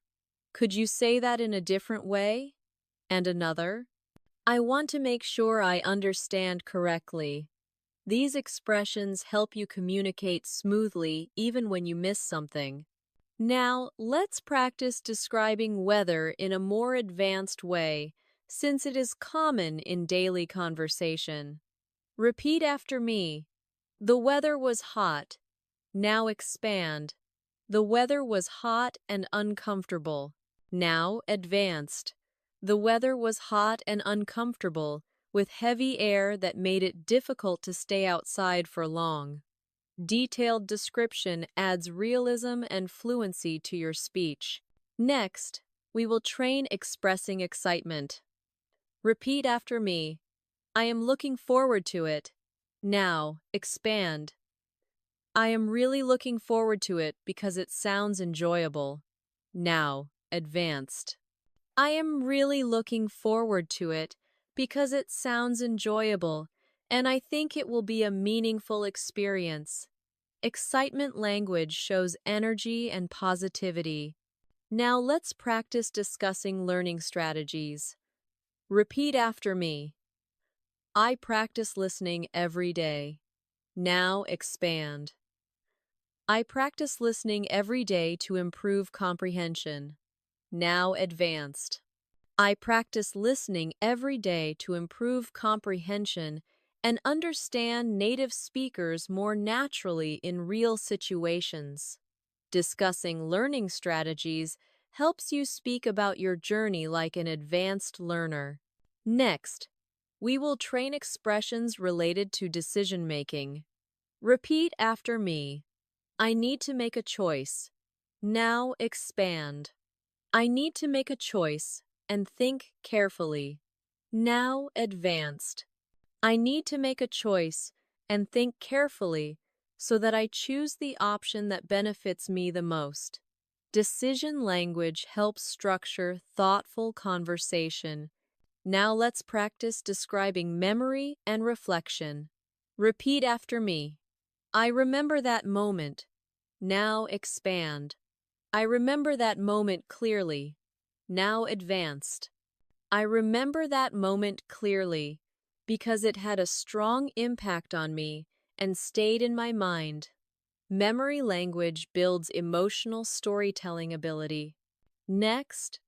Could you say that in a different way? And another. I want to make sure I understand correctly. These expressions help you communicate smoothly even when you miss something. Now, let's practice describing weather in a more advanced way, since it is common in daily conversation. Repeat after me. The weather was hot. Now expand. The weather was hot and uncomfortable. Now advanced. The weather was hot and uncomfortable, with heavy air that made it difficult to stay outside for long. Detailed description adds realism and fluency to your speech. Next, we will train expressing excitement. Repeat after me. I am looking forward to it. Now, expand. I am really looking forward to it because it sounds enjoyable. Now, advanced. I am really looking forward to it because it sounds enjoyable, and I think it will be a meaningful experience. Excitement language shows energy and positivity. Now let's practice discussing learning strategies. Repeat after me. I practice listening every day. Now expand. I practice listening every day to improve comprehension. Now advanced. I practice listening every day to improve comprehension and understand native speakers more naturally in real situations. Discussing learning strategies helps you speak about your journey like an advanced learner. Next, we will train expressions related to decision-making. Repeat after me. I need to make a choice. Now expand. I need to make a choice and think carefully. Now advanced. I need to make a choice and think carefully so that I choose the option that benefits me the most. Decision language helps structure thoughtful conversation. Now let's practice describing memory and reflection. Repeat after me. I remember that moment. Now expand. I remember that moment clearly. Now advanced. I remember that moment clearly because it had a strong impact on me and stayed in my mind. Memory language builds emotional storytelling ability. Next,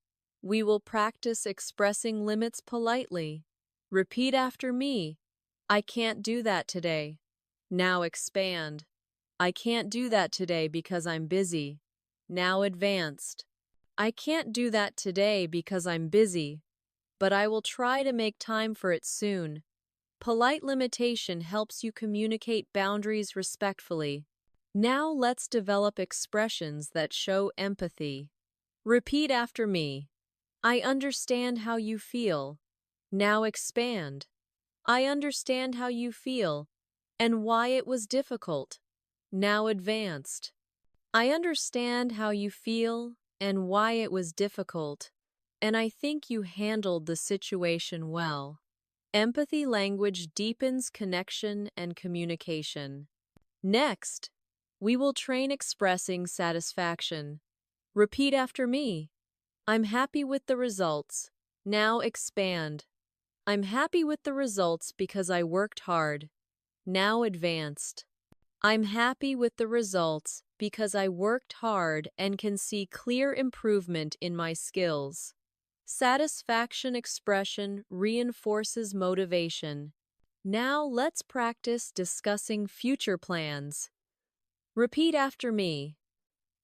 we will practice expressing limits politely. Repeat after me. I can't do that today. Now expand. I can't do that today because I'm busy. Now advanced. I can't do that today because I'm busy, but I will try to make time for it soon. Polite limitation helps you communicate boundaries respectfully. Now let's develop expressions that show empathy. Repeat after me. I understand how you feel. Now expand. I understand how you feel and why it was difficult. Now advanced. I understand how you feel and why it was difficult, and I think you handled the situation well. Empathy language deepens connection and communication. Next, we will train expressing satisfaction. Repeat after me. I'm happy with the results. Now expand. I'm happy with the results because I worked hard. Now advanced. I'm happy with the results because I worked hard and can see clear improvement in my skills. Satisfaction expression reinforces motivation. Now let's practice discussing future plans. Repeat after me.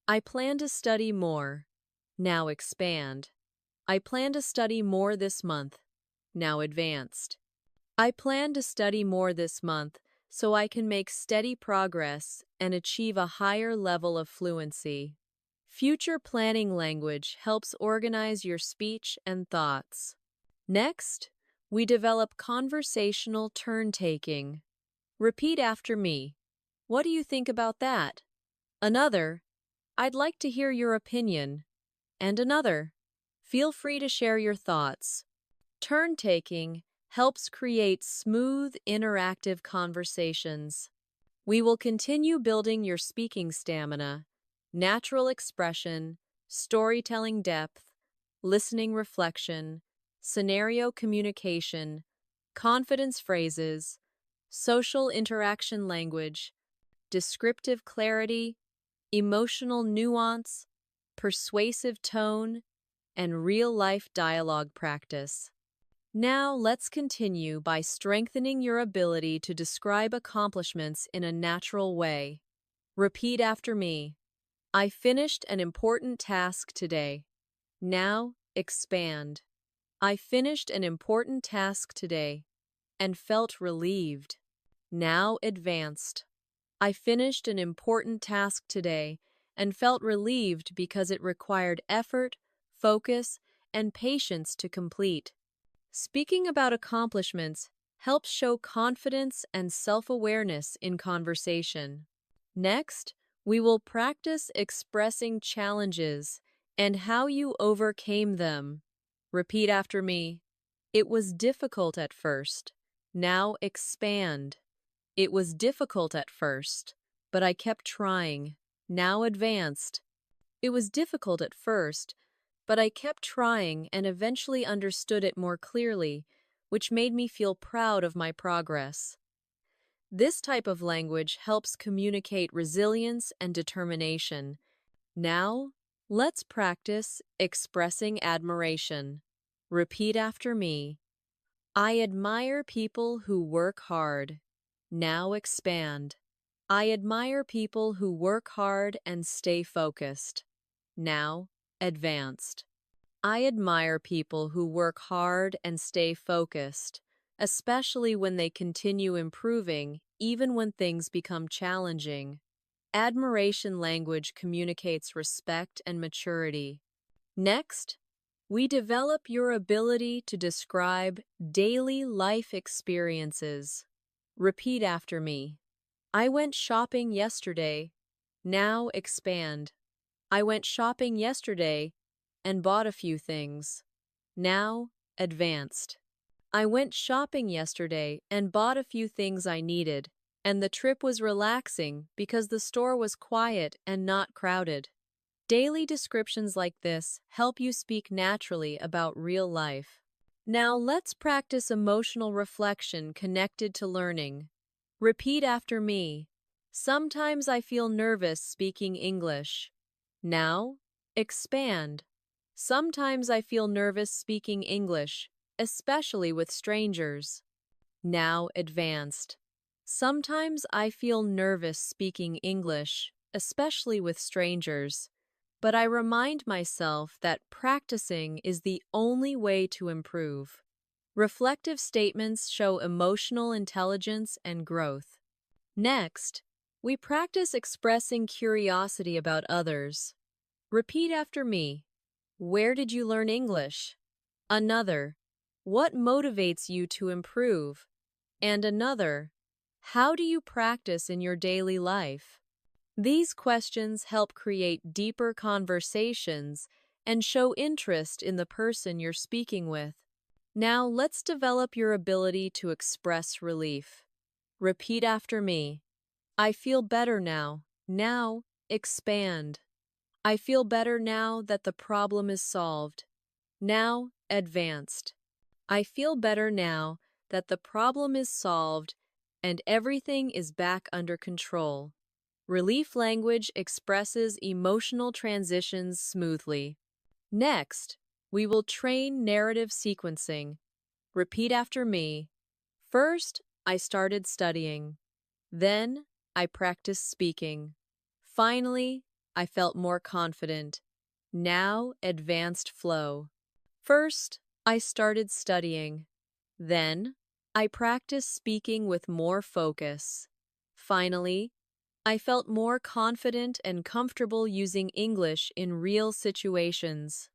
I plan to study more. Now expand. I plan to study more this month. Now advanced. I plan to study more this month so I can make steady progress and achieve a higher level of fluency. Future planning language helps organize your speech and thoughts. Next, we develop conversational turn-taking. Repeat after me. What do you think about that? Another, I'd like to hear your opinion. And another, feel free to share your thoughts. Turn-taking helps create smooth, interactive conversations. We will continue building your speaking stamina, natural expression, storytelling depth, listening reflection, scenario communication, confidence phrases, social interaction language, descriptive clarity, emotional nuance, persuasive tone, and real-life dialogue practice. Now let's continue by strengthening your ability to describe accomplishments in a natural way. Repeat after me. I finished an important task today. Now expand. I finished an important task today and felt relieved. Now advanced. I finished an important task today and felt relieved because it required effort, focus, and patience to complete. Speaking about accomplishments, helps show confidence and self-awareness in conversation. Next, we will practice expressing challenges and how you overcame them. Repeat after me. It was difficult at first. Now expand. It was difficult at first, but I kept trying. Now advanced. It was difficult at first, but I kept trying and eventually understood it more clearly, which made me feel proud of my progress. This type of language helps communicate resilience and determination. Now, let's practice expressing admiration. Repeat after me. I admire people who work hard. Now expand. I admire people who work hard and stay focused. Now, advanced. I admire people who work hard and stay focused, especially when they continue improving, even when things become challenging. Admiration language communicates respect and maturity. Next, we develop your ability to describe daily life experiences. Repeat after me. I went shopping yesterday. Now expand. I went shopping yesterday and bought a few things. Now advanced. I went shopping yesterday and bought a few things I needed, and the trip was relaxing because the store was quiet and not crowded. Daily descriptions like this help you speak naturally about real life. Now let's practice emotional reflection connected to learning. Repeat after me. Sometimes I feel nervous speaking English. Now, expand. Sometimes I feel nervous speaking English, especially with strangers. Now advanced. Sometimes I feel nervous speaking English, especially with strangers. But I remind myself that practicing is the only way to improve. Reflective statements show emotional intelligence and growth. Next, we practice expressing curiosity about others. Repeat after me. Where did you learn English? Another. What motivates you to improve? And another. How do you practice in your daily life? These questions help create deeper conversations and show interest in the person you're speaking with. Now let's develop your ability to express relief. Repeat after me. I feel better now. Now, expand. I feel better now that the problem is solved. Now, advanced. I feel better now that the problem is solved and everything is back under control. Relief language expresses emotional transitions smoothly. Next, we will train narrative sequencing. Repeat after me. First, I started studying. Then, I practiced speaking. Finally, I felt more confident. Now, advanced flow. First, I started studying. Then, I practiced speaking with more focus. Finally, I felt more confident and comfortable using English in real situations.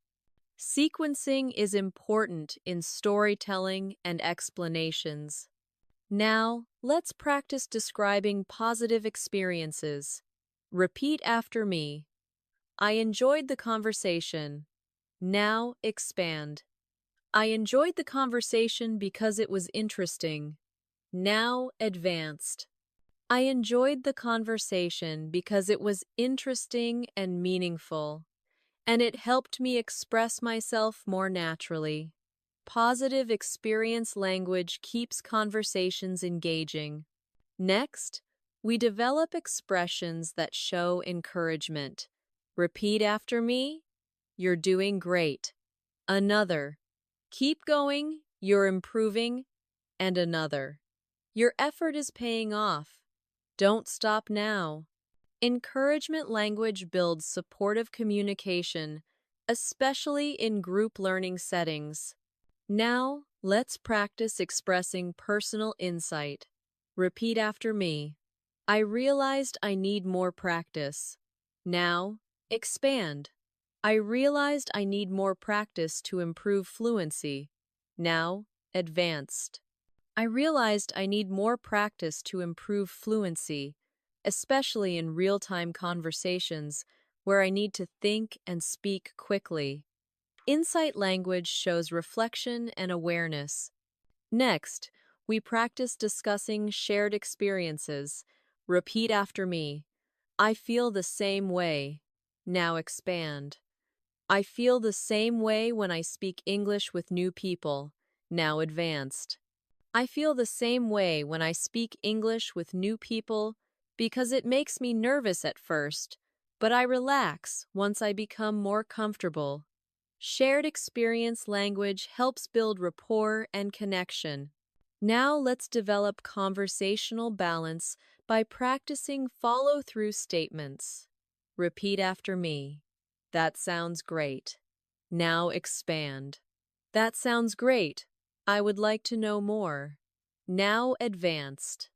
Sequencing is important in storytelling and explanations. Now, let's practice describing positive experiences. Repeat after me. I enjoyed the conversation. Now, expand. I enjoyed the conversation because it was interesting. Now, advanced. I enjoyed the conversation because it was interesting and meaningful, and it helped me express myself more naturally. Positive experience language keeps conversations engaging. Next, we develop expressions that show encouragement. Repeat after me. You're doing great. Another. Keep going. You're improving. And another. Your effort is paying off. Don't stop now. Encouragement language builds supportive communication, especially in group learning settings. Now, let's practice expressing personal insight. Repeat after me. I realized I need more practice. Now, expand. I realized I need more practice to improve fluency. Now, advanced. I realized I need more practice to improve fluency, especially in real-time conversations where I need to think and speak quickly. Insight language shows reflection and awareness. Next, we practice discussing shared experiences. Repeat after me. I feel the same way. Now expand. I feel the same way when I speak English with new people. Now advanced. I feel the same way when I speak English with new people because it makes me nervous at first, but I relax once I become more comfortable. Shared experience language helps build rapport and connection. Now let's develop conversational balance by practicing follow-through statements. Repeat after me. That sounds great. Now expand. That sounds great. I would like to know more. Now advanced.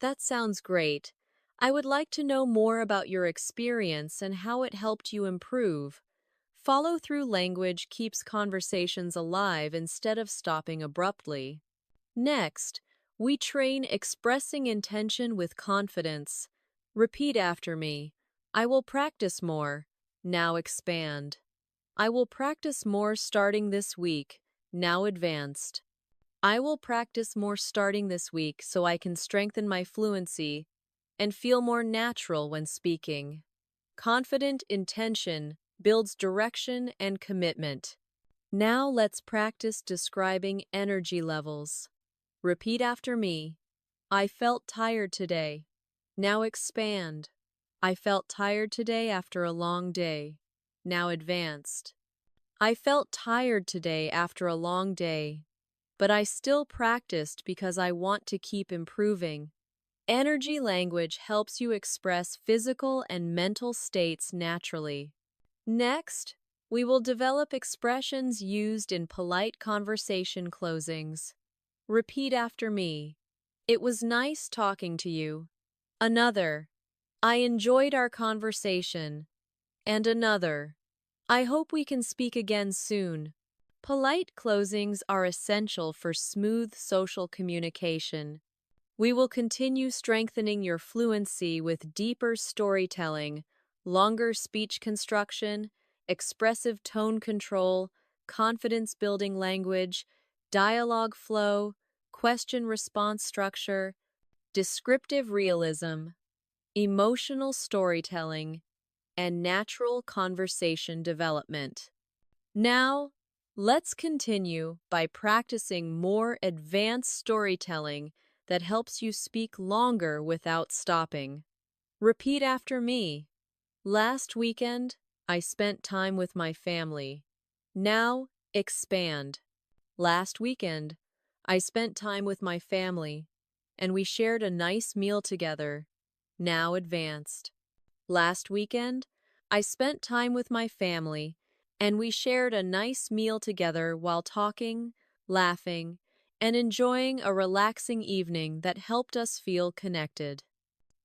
That sounds great. I would like to know more about your experience and how it helped you improve. Follow-through language keeps conversations alive instead of stopping abruptly. Next, we train expressing intention with confidence. Repeat after me. I will practice more. Now expand. I will practice more starting this week. Now advanced. I will practice more starting this week so I can strengthen my fluency and feel more natural when speaking. Confident intention builds direction and commitment. Now let's practice describing energy levels. Repeat after me. I felt tired today. Now expand. I felt tired today after a long day. Now advanced. I felt tired today after a long day, but I still practiced because I want to keep improving. Energy language helps you express physical and mental states naturally. Next, we will develop expressions used in polite conversation closings. Repeat after me. It was nice talking to you. Another. I enjoyed our conversation. And another. I hope we can speak again soon. Polite closings are essential for smooth social communication. We will continue strengthening your fluency with deeper storytelling, longer speech construction, expressive tone control, confidence-building language, dialogue flow, question-response structure, descriptive realism, emotional storytelling, and natural conversation development. Now, let's continue by practicing more advanced storytelling that helps you speak longer without stopping. Repeat after me. Last weekend, I spent time with my family. Now, expand. Last weekend, I spent time with my family, and we shared a nice meal together. Now advanced. Last weekend, I spent time with my family, and we shared a nice meal together while talking, laughing, and enjoying a relaxing evening that helped us feel connected.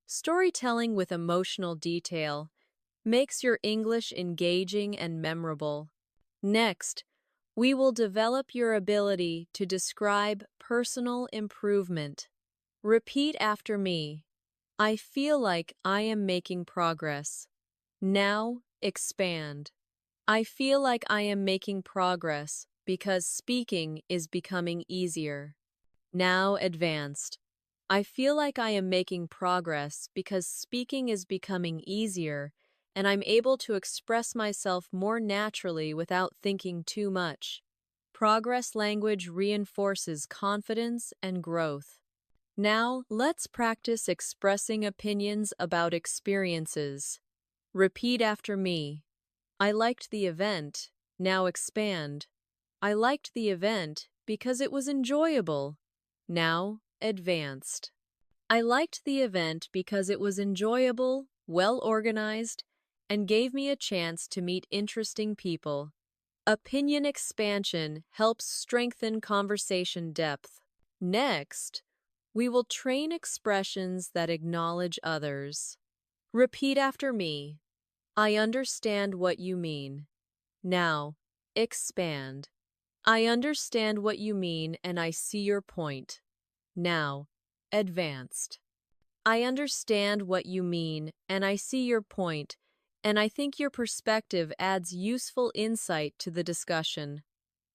Storytelling with emotional detail makes your English engaging and memorable. Next, we will develop your ability to describe personal improvement. Repeat after me. I feel like I am making progress. Now, expand. I feel like I am making progress because speaking is becoming easier. Now, advanced. I feel like I am making progress because speaking is becoming easier and I'm able to express myself more naturally without thinking too much. Progress language reinforces confidence and growth. Now, let's practice expressing opinions about experiences. Repeat after me. I liked the event. Now expand. I liked the event because it was enjoyable. Now, advanced. I liked the event because it was enjoyable, well organized, and gave me a chance to meet interesting people. Opinion expansion helps strengthen conversation depth. Next, we will train expressions that acknowledge others. Repeat after me. I understand what you mean. Now, expand. I understand what you mean and I see your point. Now, advanced. I understand what you mean, and I see your point, and I think your perspective adds useful insight to the discussion.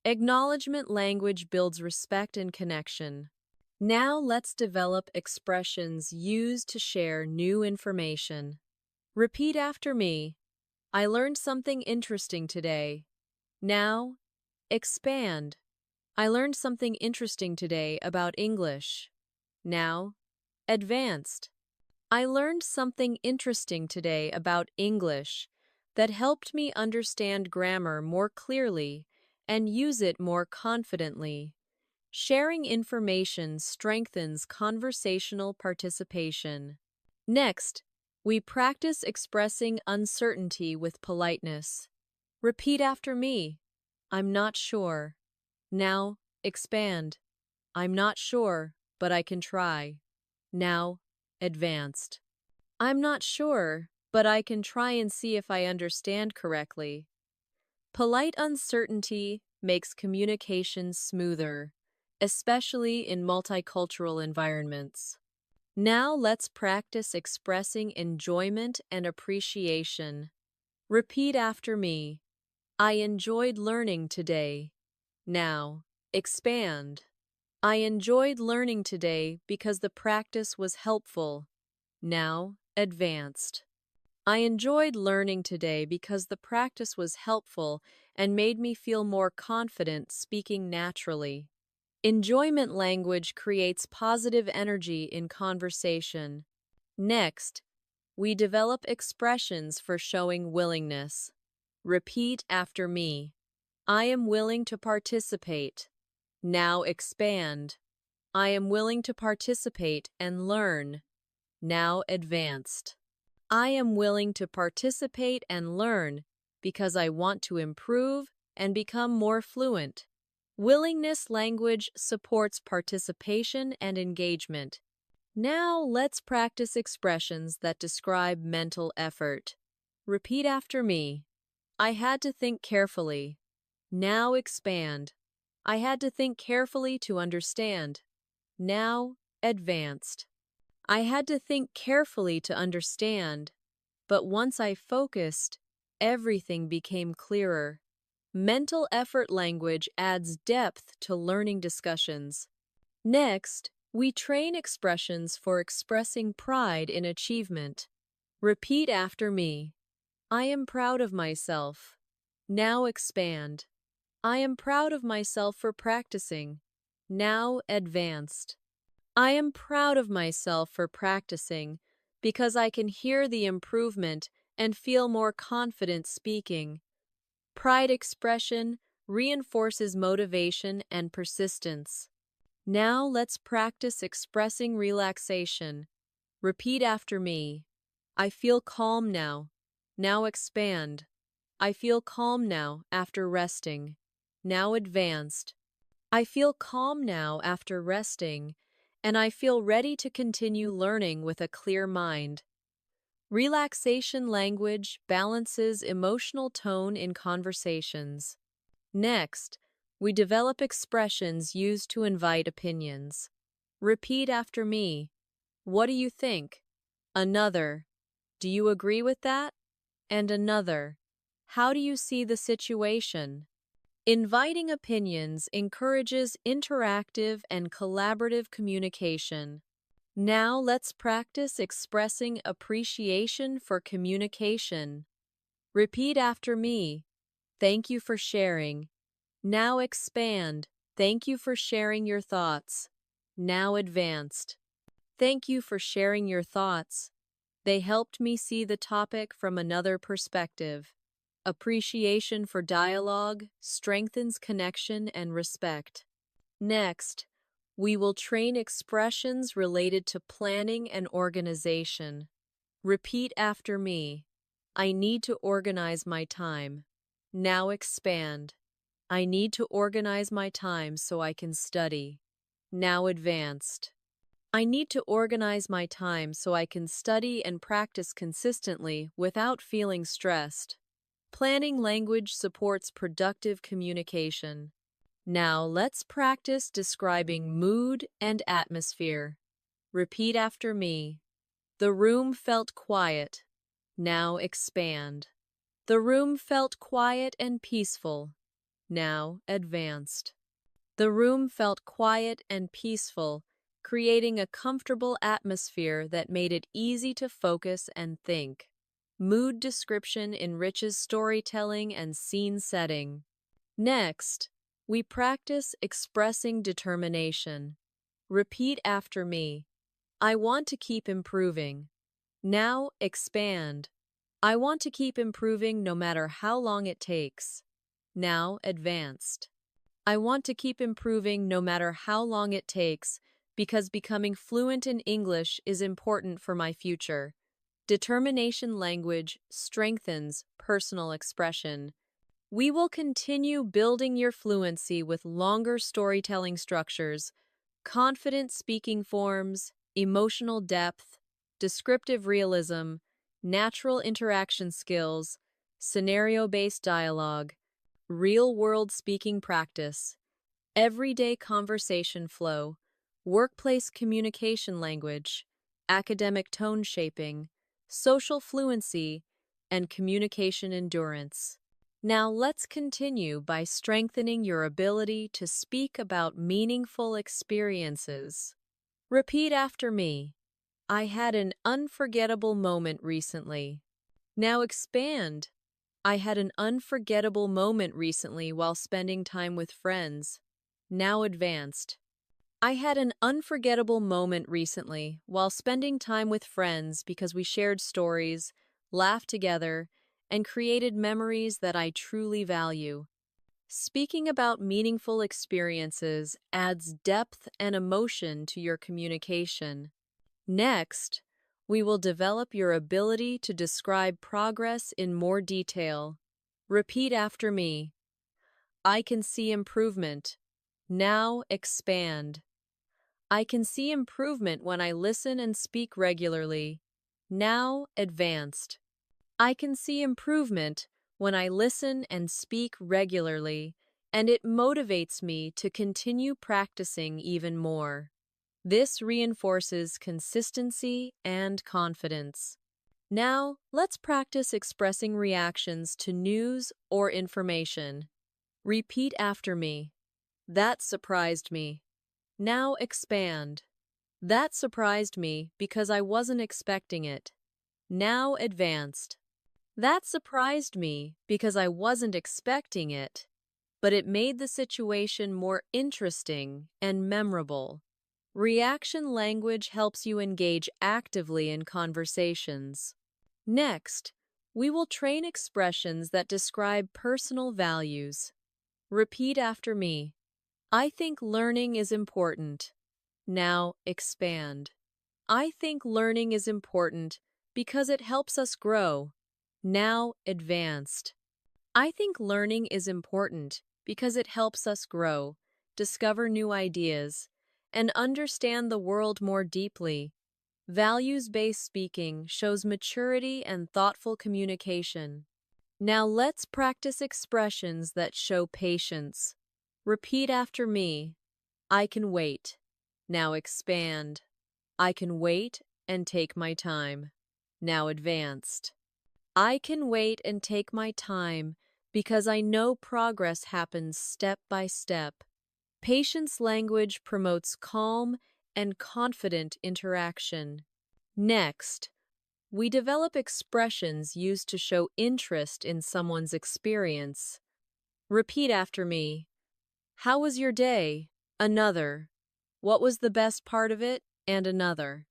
Acknowledgement language builds respect and connection. Now let's develop expressions used to share new information. Repeat after me. I learned something interesting today. Now, expand. I learned something interesting today about English. Now, advanced. I learned something interesting today about English that helped me understand grammar more clearly and use it more confidently. Sharing information strengthens conversational participation. Next, we practice expressing uncertainty with politeness. Repeat after me. I'm not sure. Now, expand. I'm not sure, but I can try. Now, advanced. I'm not sure, but I can try and see if I understand correctly. Polite uncertainty makes communication smoother, especially in multicultural environments. Now let's practice expressing enjoyment and appreciation. Repeat after me. I enjoyed learning today. Now, expand. I enjoyed learning today because the practice was helpful. Now, advanced. I enjoyed learning today because the practice was helpful and made me feel more confident speaking naturally. Enjoyment language creates positive energy in conversation. Next, we develop expressions for showing willingness. Repeat after me. I am willing to participate. Now expand. I am willing to participate and learn. Now advanced. I am willing to participate and learn because I want to improve and become more fluent. Willingness language supports participation and engagement. Now let's practice expressions that describe mental effort. Repeat after me. I had to think carefully. Now expand. I had to think carefully to understand. Now advanced. I had to think carefully to understand, but once I focused, everything became clearer. Mental effort language adds depth to learning discussions. Next, we train expressions for expressing pride in achievement. Repeat after me. I am proud of myself. Now expand. I am proud of myself for practicing. Now advanced. I am proud of myself for practicing because I can hear the improvement and feel more confident speaking. Pride expression reinforces motivation and persistence. Now let's practice expressing relaxation. Repeat after me. I feel calm now. Now expand. I feel calm now after resting. Now advanced. I feel calm now after resting, and I feel ready to continue learning with a clear mind. Relaxation language balances emotional tone in conversations. Next, we develop expressions used to invite opinions. Repeat after me. What do you think? Another. Do you agree with that? And another. How do you see the situation? Inviting opinions encourages interactive and collaborative communication. Now let's practice expressing appreciation for communication. Repeat after me. Thank you for sharing. Now expand. Thank you for sharing your thoughts. Now advanced. Thank you for sharing your thoughts. They helped me see the topic from another perspective. Appreciation for dialogue strengthens connection and respect. Next, we will train expressions related to planning and organization. Repeat after me. I need to organize my time. Now expand. I need to organize my time so I can study. Now advanced. I need to organize my time so I can study and practice consistently without feeling stressed. Planning language supports productive communication. Now let's practice describing mood and atmosphere. Repeat after me. The room felt quiet. Now expand. The room felt quiet and peaceful. Now advanced. The room felt quiet and peaceful, creating a comfortable atmosphere that made it easy to focus and think. Mood description enriches storytelling and scene setting. Next, we practice expressing determination. Repeat after me. I want to keep improving. Now expand. I want to keep improving no matter how long it takes. Now advanced. I want to keep improving no matter how long it takes because becoming fluent in English is important for my future. Determination language strengthens personal expression. We will continue building your fluency with longer storytelling structures, confident speaking forms, emotional depth, descriptive realism, natural interaction skills, scenario-based dialogue, real-world speaking practice, everyday conversation flow, workplace communication language, academic tone shaping, social fluency, and communication endurance. Now let's continue by strengthening your ability to speak about meaningful experiences. Repeat after me. I had an unforgettable moment recently. Now expand. I had an unforgettable moment recently while spending time with friends. Now advanced. I had an unforgettable moment recently while spending time with friends because we shared stories, laughed together, and created memories that I truly value. Speaking about meaningful experiences adds depth and emotion to your communication. Next, we will develop your ability to describe progress in more detail. Repeat after me. I can see improvement. Now expand. I can see improvement when I listen and speak regularly. Now advanced. I can see improvement when I listen and speak regularly, and it motivates me to continue practicing even more. This reinforces consistency and confidence. Now, let's practice expressing reactions to news or information. Repeat after me. That surprised me. Now expand. That surprised me because I wasn't expecting it. Now advanced. That surprised me because I wasn't expecting it, but it made the situation more interesting and memorable. Reaction language helps you engage actively in conversations. Next, we will train expressions that describe personal values. Repeat after me. I think learning is important. Now expand. I think learning is important because it helps us grow. Now advanced. I think learning is important because it helps us grow, discover new ideas, and understand the world more deeply. Values-based speaking shows maturity and thoughtful communication. Now let's practice expressions that show patience. Repeat after me. I can wait. Now expand. I can wait and take my time. Now advanced. I can wait and take my time because I know progress happens step by step. Patience language promotes calm and confident interaction. Next, we develop expressions used to show interest in someone's experience. Repeat after me. How was your day? Another. What was the best part of it? And another.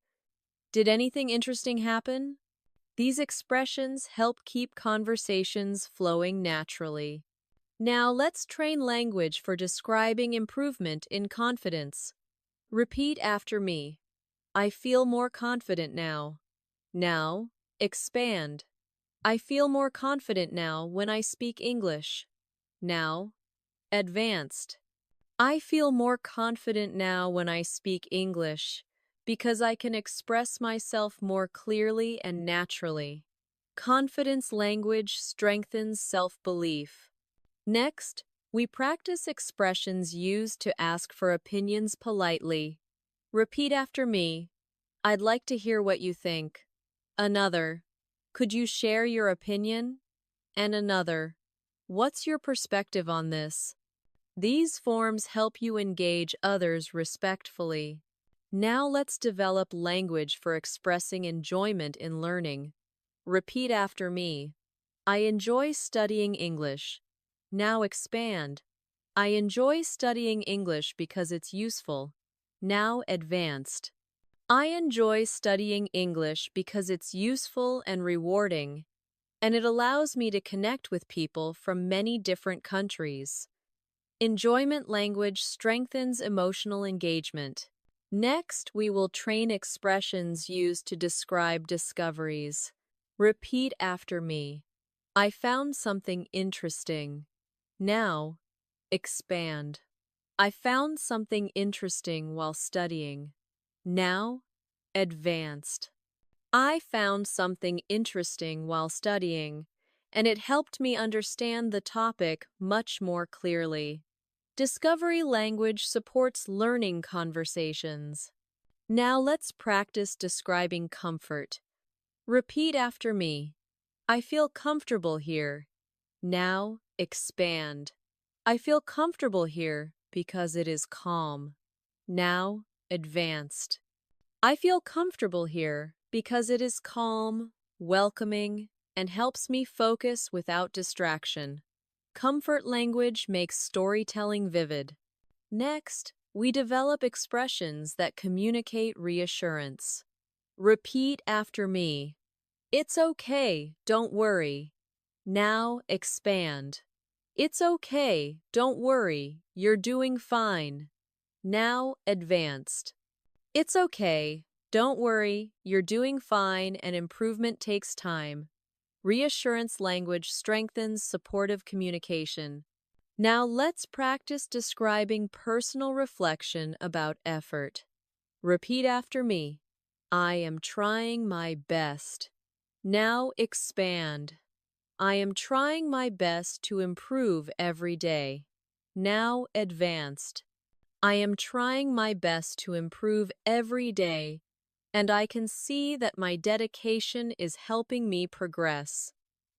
Did anything interesting happen? These expressions help keep conversations flowing naturally. Now let's train language for describing improvement in confidence. Repeat after me. I feel more confident now. Now, expand. I feel more confident now when I speak English. Now, advanced. I feel more confident now when I speak English because I can express myself more clearly and naturally. Confidence language strengthens self-belief. Next, We practice expressions used to ask for opinions politely. Repeat after me. I'd like to hear what you think. Another. Could you share your opinion? And another. What's your perspective on this? These forms help you engage others respectfully. Now let's develop language for expressing enjoyment in learning. Repeat after me. I enjoy studying English. Now expand. I enjoy studying English because it's useful. Now advanced. I enjoy studying English because it's useful and rewarding, and it allows me to connect with people from many different countries. Enjoyment language strengthens emotional engagement. Next, we will train expressions used to describe discoveries. Repeat after me. I found something interesting. Now, expand. I found something interesting while studying. Now, advanced. I found something interesting while studying, and it helped me understand the topic much more clearly. Discovery language supports learning conversations. Now let's practice describing comfort. Repeat after me. I feel comfortable here. Now, expand. I feel comfortable here because it is calm. Now, advanced. I feel comfortable here because it is calm, welcoming, and helps me focus without distraction. Comfort language makes storytelling vivid. Next, we develop expressions that communicate reassurance. Repeat after me. It's okay, don't worry. Now expand. It's okay, don't worry, you're doing fine. Now advanced. It's okay, don't worry, you're doing fine and improvement takes time. Reassurance language strengthens supportive communication. Now let's practice describing personal reflection about effort. Repeat after me. I am trying my best. Now expand. I am trying my best to improve every day. Now advanced. I am trying my best to improve every day, and I can see that my dedication is helping me progress.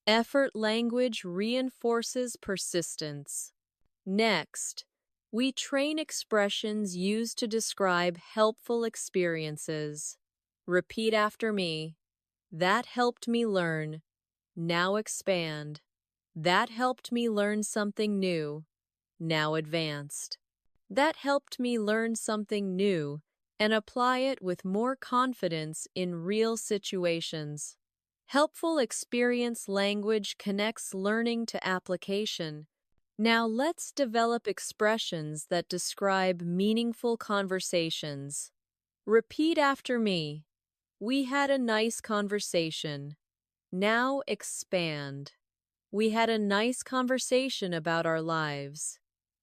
Effort language reinforces persistence. Next, we train expressions used to describe helpful experiences. Repeat after me. That helped me learn. Now expand. That helped me learn something new. Now advanced. That helped me learn something new and apply it with more confidence in real situations. Helpful experience language connects learning to application. Now let's develop expressions that describe meaningful conversations. Repeat after me. We had a nice conversation. Now expand. We had a nice conversation about our lives.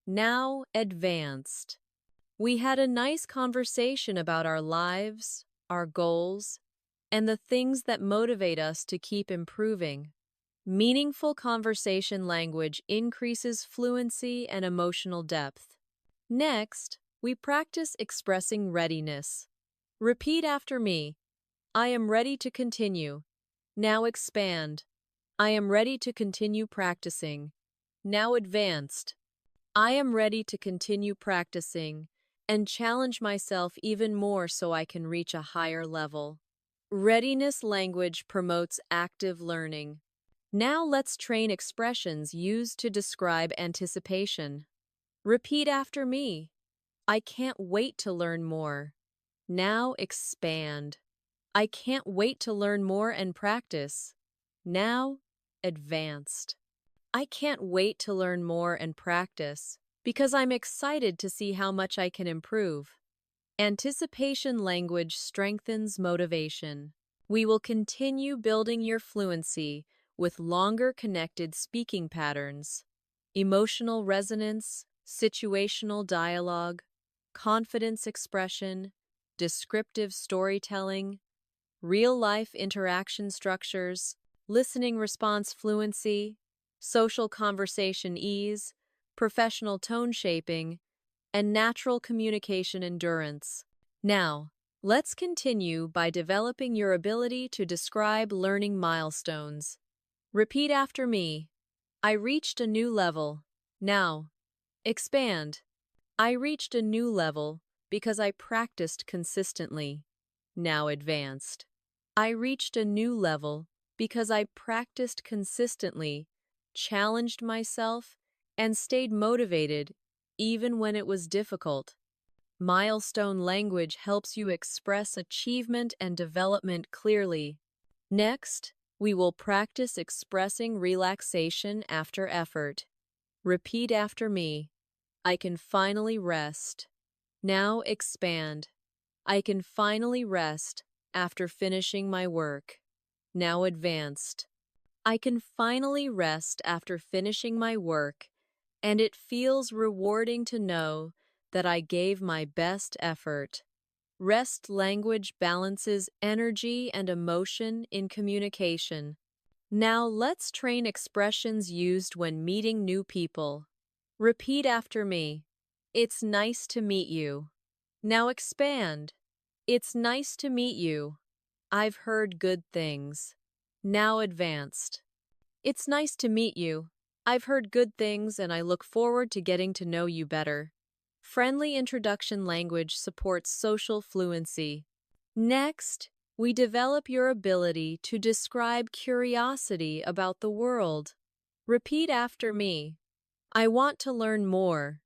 Now advanced. We had a nice conversation about our lives, our goals, and the things that motivate us to keep improving. Meaningful conversation language increases fluency and emotional depth. Next, we practice expressing readiness. Repeat after me. I am ready to continue. Now expand. I am ready to continue practicing. Now advanced. I am ready to continue practicing and challenge myself even more so I can reach a higher level. Readiness language promotes active learning. Now let's train expressions used to describe anticipation. Repeat after me. I can't wait to learn more. Now expand. I can't wait to learn more and practice. Now advanced. I can't wait to learn more and practice because I'm excited to see how much I can improve. Anticipation language strengthens motivation. We will continue building your fluency with longer connected speaking patterns, emotional resonance, situational dialogue, confidence expression, descriptive storytelling, real-life interaction structures, listening response fluency, social conversation ease, professional tone shaping, and natural communication endurance. Now, let's continue by developing your ability to describe learning milestones. Repeat after me. I reached a new level. Now, expand. I reached a new level because I practiced consistently. Now advanced. I reached a new level because I practiced consistently, challenged myself, and stayed motivated even when it was difficult. Milestone language helps you express achievement and development clearly. Next, we will practice expressing relaxation after effort. Repeat after me. I can finally rest. Now expand. I can finally rest after finishing my work. Now advanced. I can finally rest after finishing my work, and it feels rewarding to know that I gave my best effort. Rest language balances energy and emotion in communication. Now let's train expressions used when meeting new people. Repeat after me. It's nice to meet you. Now expand. It's nice to meet you. I've heard good things. Now advanced. It's nice to meet you. I've heard good things and I look forward to getting to know you better. Friendly introduction language supports social fluency. Next, we develop your ability to describe curiosity about the world. Repeat after me. I want to learn more.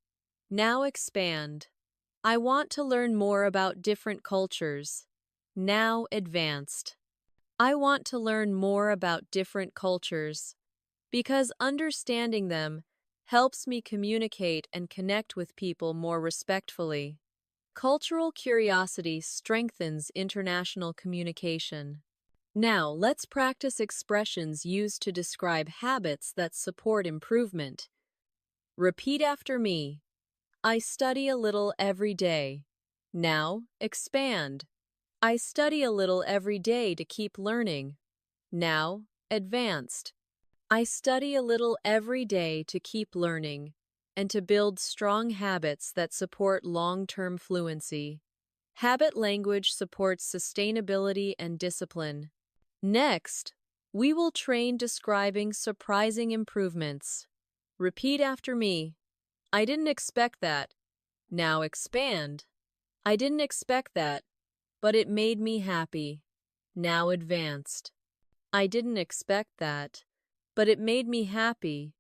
Now expand. I want to learn more about different cultures. Now advanced. I want to learn more about different cultures because understanding them helps me communicate and connect with people more respectfully. Cultural curiosity strengthens international communication. Now, let's practice expressions used to describe habits that support improvement. Repeat after me. I study a little every day. Now, expand. I study a little every day to keep learning. Now, advanced. I study a little every day to keep learning and to build strong habits that support long-term fluency. Habit language supports sustainability and discipline. Next, we will train describing surprising improvements. Repeat after me. I didn't expect that. Now expand. I didn't expect that, but it made me happy. Now advanced. I didn't expect that, but it made me happy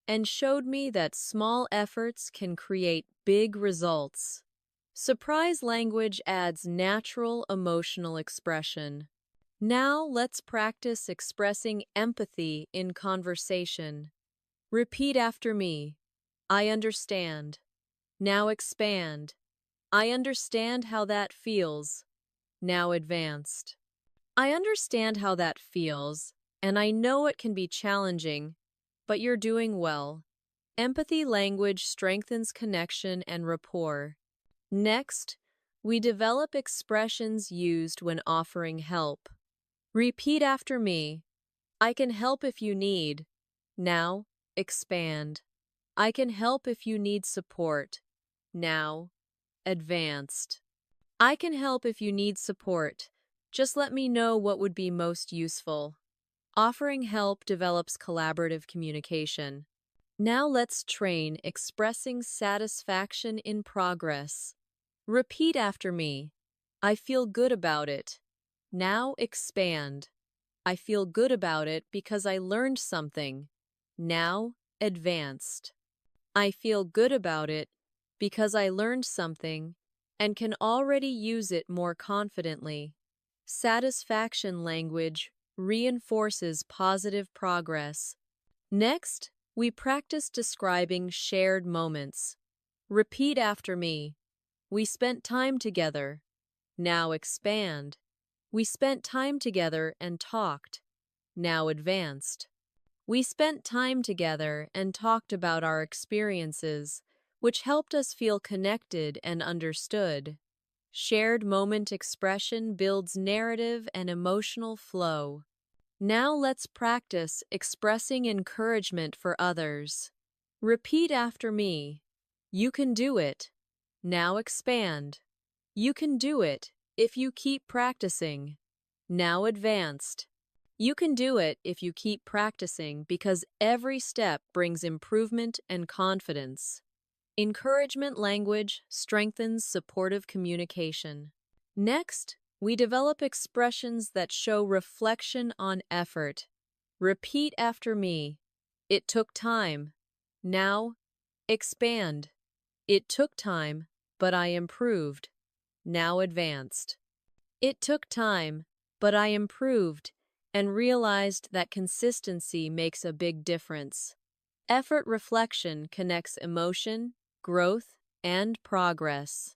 and showed me that small efforts can create big results. Surprise language adds natural emotional expression. Now let's practice expressing empathy in conversation. Repeat after me. I understand. Now expand. I understand how that feels. Now advanced. I understand how that feels, and I know it can be challenging, but you're doing well. Empathy language strengthens connection and rapport. Next, we develop expressions used when offering help. Repeat after me. I can help if you need. Now, expand. I can help if you need support. Now, advanced. I can help if you need support. Just let me know what would be most useful. Offering help develops collaborative communication. Now let's train expressing satisfaction in progress. Repeat after me. I feel good about it. Now expand. I feel good about it because I learned something. Now advanced. I feel good about it because I learned something and can already use it more confidently. Satisfaction language reinforces positive progress. Next, we practice describing shared moments. Repeat after me. We spent time together. Now expand. We spent time together and talked. Now advanced. We spent time together and talked about our experiences, which helped us feel connected and understood. Shared moment expression builds narrative and emotional flow. Now let's practice expressing encouragement for others. Repeat after me. You can do it. Now expand. You can do it if you keep practicing. Now advanced. You can do it if you keep practicing because every step brings improvement and confidence. Encouragement language strengthens supportive communication. Next, we develop expressions that show reflection on effort. Repeat after me. It took time. Now, expand. It took time, but I improved. Now advanced. It took time, but I improved and realized that consistency makes a big difference. Effort reflection connects emotion, growth, and progress.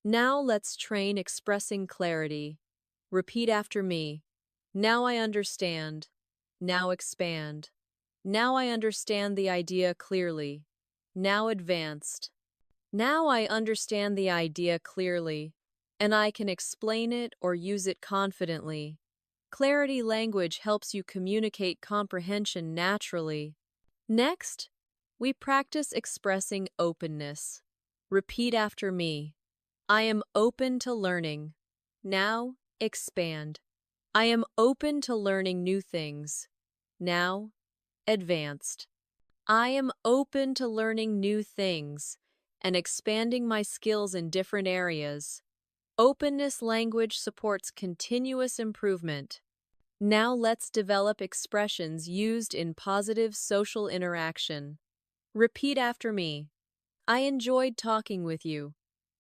Now let's train expressing clarity. Repeat after me. Now I understand. Now expand. Now I understand the idea clearly. Now advanced. Now I understand the idea clearly, and I can explain it or use it confidently. Clarity language helps you communicate comprehension naturally. Next, we practice expressing openness. Repeat after me. I am open to learning. Now, expand. I am open to learning new things. Now, advanced. I am open to learning new things and expanding my skills in different areas. Openness language supports continuous improvement. Now let's develop expressions used in positive social interaction. Repeat after me. I enjoyed talking with you.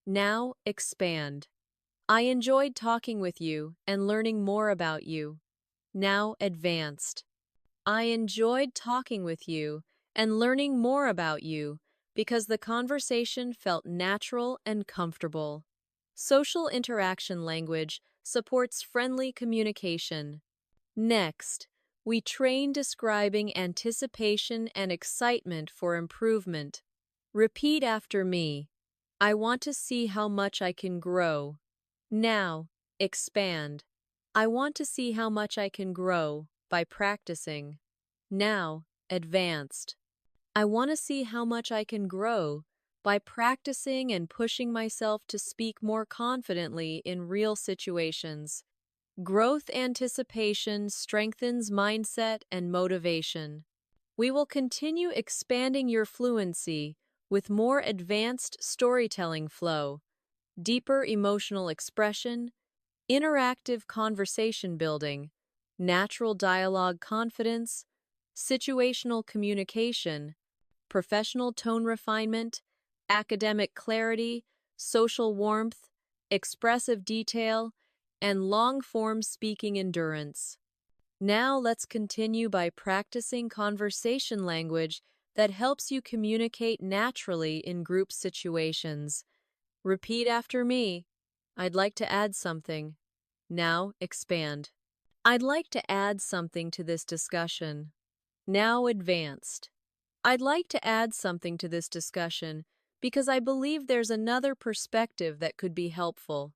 Now expand. I enjoyed talking with you and learning more about you. Now advanced. I enjoyed talking with you and learning more about you because the conversation felt natural and comfortable. Social interaction language supports friendly communication. Next, we train describing anticipation and excitement for improvement. Repeat after me. I want to see how much I can grow. Now, expand. I want to see how much I can grow by practicing. Now, advanced. I want to see how much I can grow by practicing and pushing myself to speak more confidently in real situations. Growth anticipation strengthens mindset and motivation. We will continue expanding your fluency with more advanced storytelling flow, deeper emotional expression, interactive conversation building, natural dialogue confidence, situational communication, professional tone refinement, academic clarity, social warmth, expressive detail, and long-form speaking endurance. Now let's continue by practicing conversation language that helps you communicate naturally in group situations. Repeat after me. I'd like to add something. Now expand. I'd like to add something to this discussion. Now advanced. I'd like to add something to this discussion because I believe there's another perspective that could be helpful.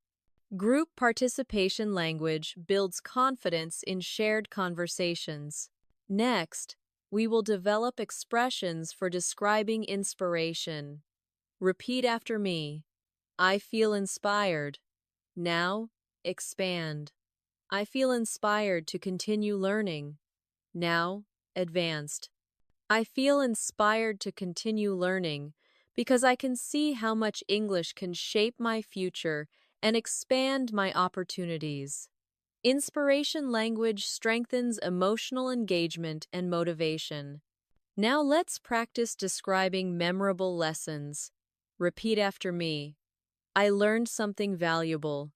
Group participation language builds confidence in shared conversations. Next, we will develop expressions for describing inspiration. Repeat after me. I feel inspired. Now, expand. I feel inspired to continue learning. Now, advanced. I feel inspired to continue learning because I can see how much English can shape my future and expand my opportunities. Inspiration language strengthens emotional engagement and motivation. Now let's practice describing memorable lessons. Repeat after me. I learned something valuable.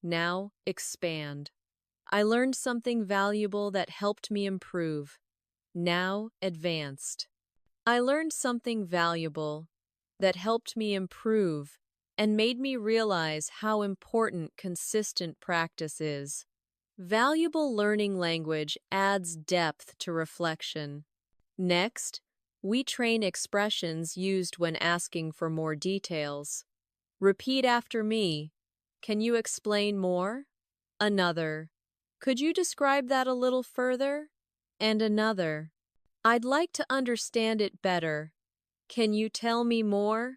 Now expand. I learned something valuable that helped me improve. Now advanced. I learned something valuable that helped me improve and made me realize how important consistent practice is. Valuable learning language adds depth to reflection. Next, we train expressions used when asking for more details. Repeat after me. Can you explain more? Another. Could you describe that a little further? And another. I'd like to understand it better. Can you tell me more?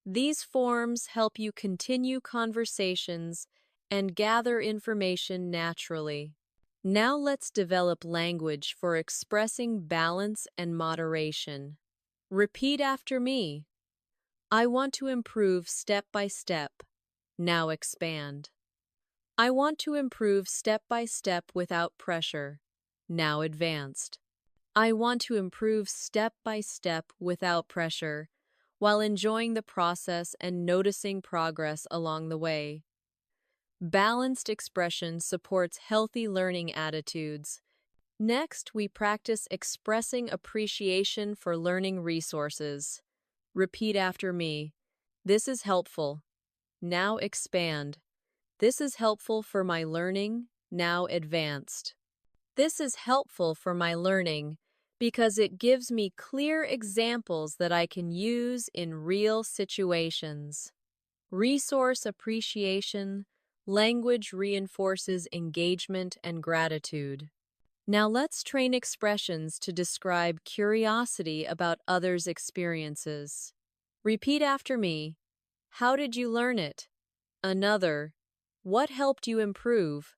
These forms help you continue conversations and gather information naturally. Now let's develop language for expressing balance and moderation. Repeat after me. I want to improve step by step. Now expand. I want to improve step by step without pressure. Now advanced. I want to improve step by step without pressure, while enjoying the process and noticing progress along the way. Balanced expression supports healthy learning attitudes. Next, we practice expressing appreciation for learning resources. Repeat after me. This is helpful. Now expand. This is helpful for my learning. Now advanced. This is helpful for my learning because it gives me clear examples that I can use in real situations. Resource appreciation, language reinforces engagement and gratitude. Now let's train expressions to describe curiosity about others' experiences. Repeat after me. How did you learn it? Another. What helped you improve?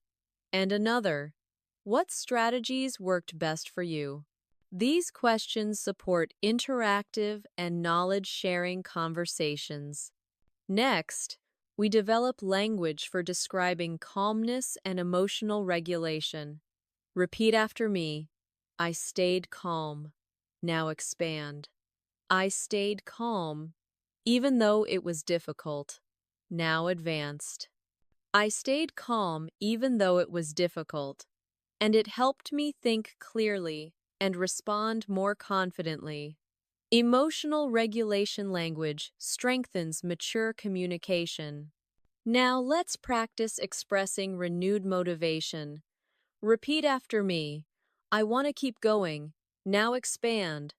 And another. What strategies worked best for you? These questions support interactive and knowledge-sharing conversations. Next, we develop language for describing calmness and emotional regulation. Repeat after me. I stayed calm. Now expand. I stayed calm, even though it was difficult. Now advanced. I stayed calm even though it was difficult, and it helped me think clearly and respond more confidently. Emotional regulation language strengthens mature communication. Now let's practice expressing renewed motivation. Repeat after me. I want to keep going. Now expand.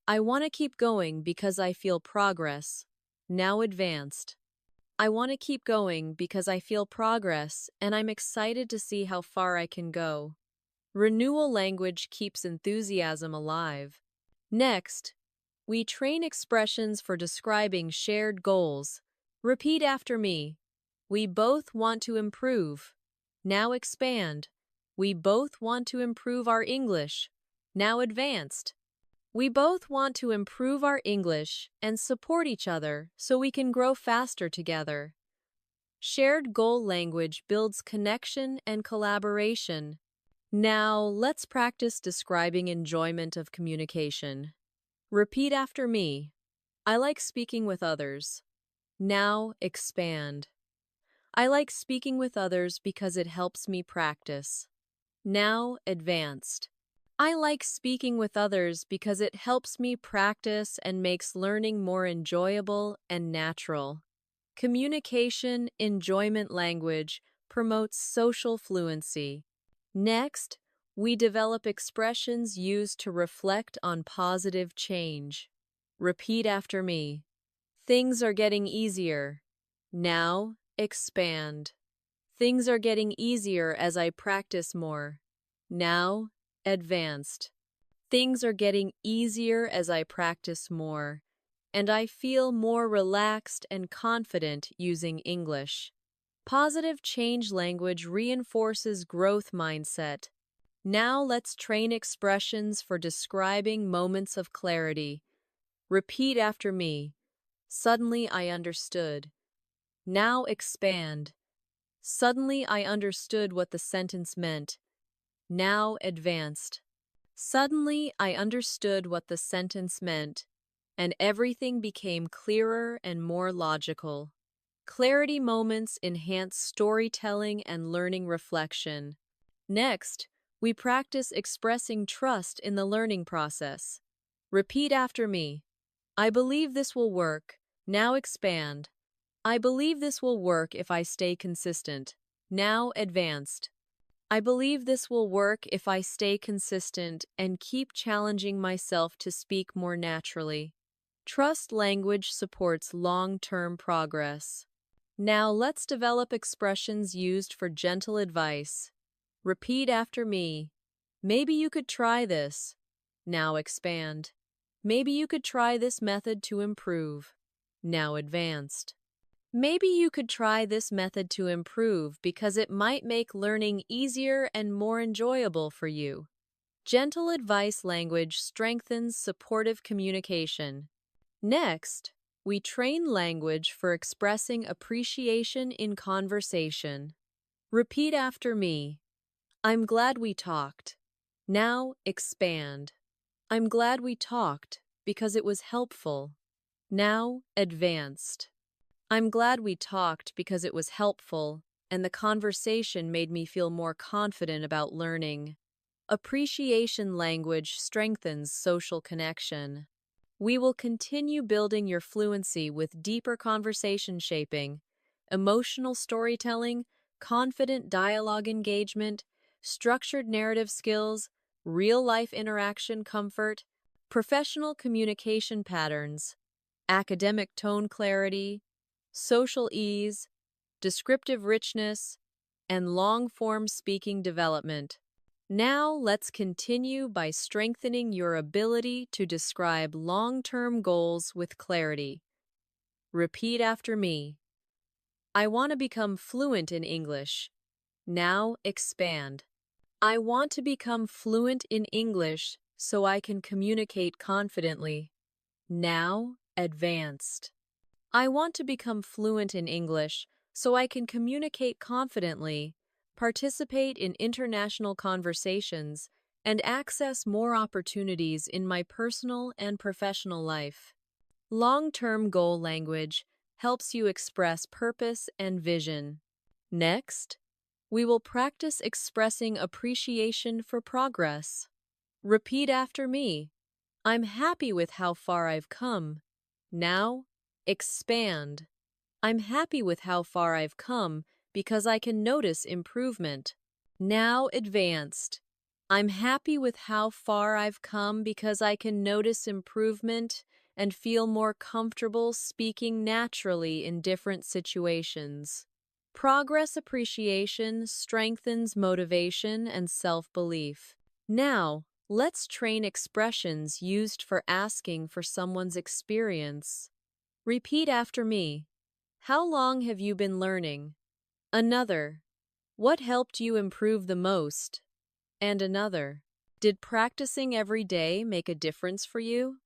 I want to keep going because I feel progress. Now advanced. I want to keep going because I feel progress and I'm excited to see how far I can go. Renewal language keeps enthusiasm alive. Next, we train expressions for describing shared goals. Repeat after me. We both want to improve. Now expand. We both want to improve our English. Now advanced. We both want to improve our English and support each other so we can grow faster together. Shared goal language builds connection and collaboration. Now, let's practice describing enjoyment of communication. Repeat after me. I like speaking with others. Now, expand. I like speaking with others because it helps me practice. Now, advanced. I like speaking with others because it helps me practice and makes learning more enjoyable and natural. Communication enjoyment language promotes social fluency. Next, we develop expressions used to reflect on positive change. Repeat after me. Things are getting easier. Now, expand. Things are getting easier as I practice more. Now, advanced. Things are getting easier as I practice more, and I feel more relaxed and confident using English. Positive change language reinforces growth mindset. Now let's train expressions for describing moments of clarity. Repeat after me. Suddenly I understood. Now expand. Suddenly I understood what the sentence meant. Now advanced. Suddenly I understood what the sentence meant, and everything became clearer and more logical. Clarity moments enhance storytelling and learning reflection. Next, we practice expressing trust in the learning process. Repeat after me. I believe this will work. Now expand. I believe this will work if I stay consistent. Now advanced. I believe this will work if I stay consistent and keep challenging myself to speak more naturally. Trust language supports long-term progress. Now let's develop expressions used for gentle advice. Repeat after me. Maybe you could try this. Now expand. Maybe you could try this method to improve. Now advanced. Maybe you could try this method to improve because it might make learning easier and more enjoyable for you. Gentle advice language strengthens supportive communication. Next, we train language for expressing appreciation in conversation. Repeat after me. I'm glad we talked. Now expand. I'm glad we talked because it was helpful. Now advanced. I'm glad we talked because it was helpful, and the conversation made me feel more confident about learning. Appreciation language strengthens social connection. We will continue building your fluency with deeper conversation shaping, emotional storytelling, confident dialogue engagement, structured narrative skills, real-life interaction comfort, professional communication patterns, academic tone clarity, social ease, descriptive richness, and long-form speaking development. Now, let's continue by strengthening your ability to describe long-term goals with clarity. Repeat after me. I want to become fluent in English. Now expand. I want to become fluent in English so I can communicate confidently. Now advanced. I want to become fluent in English so I can communicate confidently, participate in international conversations, and access more opportunities in my personal and professional life. Long-term goal language helps you express purpose and vision. Next, we will practice expressing appreciation for progress. Repeat after me. I'm happy with how far I've come. Now, expand. I'm happy with how far I've come because I can notice improvement. Now advanced. I'm happy with how far I've come because I can notice improvement and feel more comfortable speaking naturally in different situations. Progress appreciation strengthens motivation and self-belief. Now, let's train expressions used for asking for someone's experience. Repeat after me. How long have you been learning? Another. What helped you improve the most? And another. Did practicing every day make a difference for you?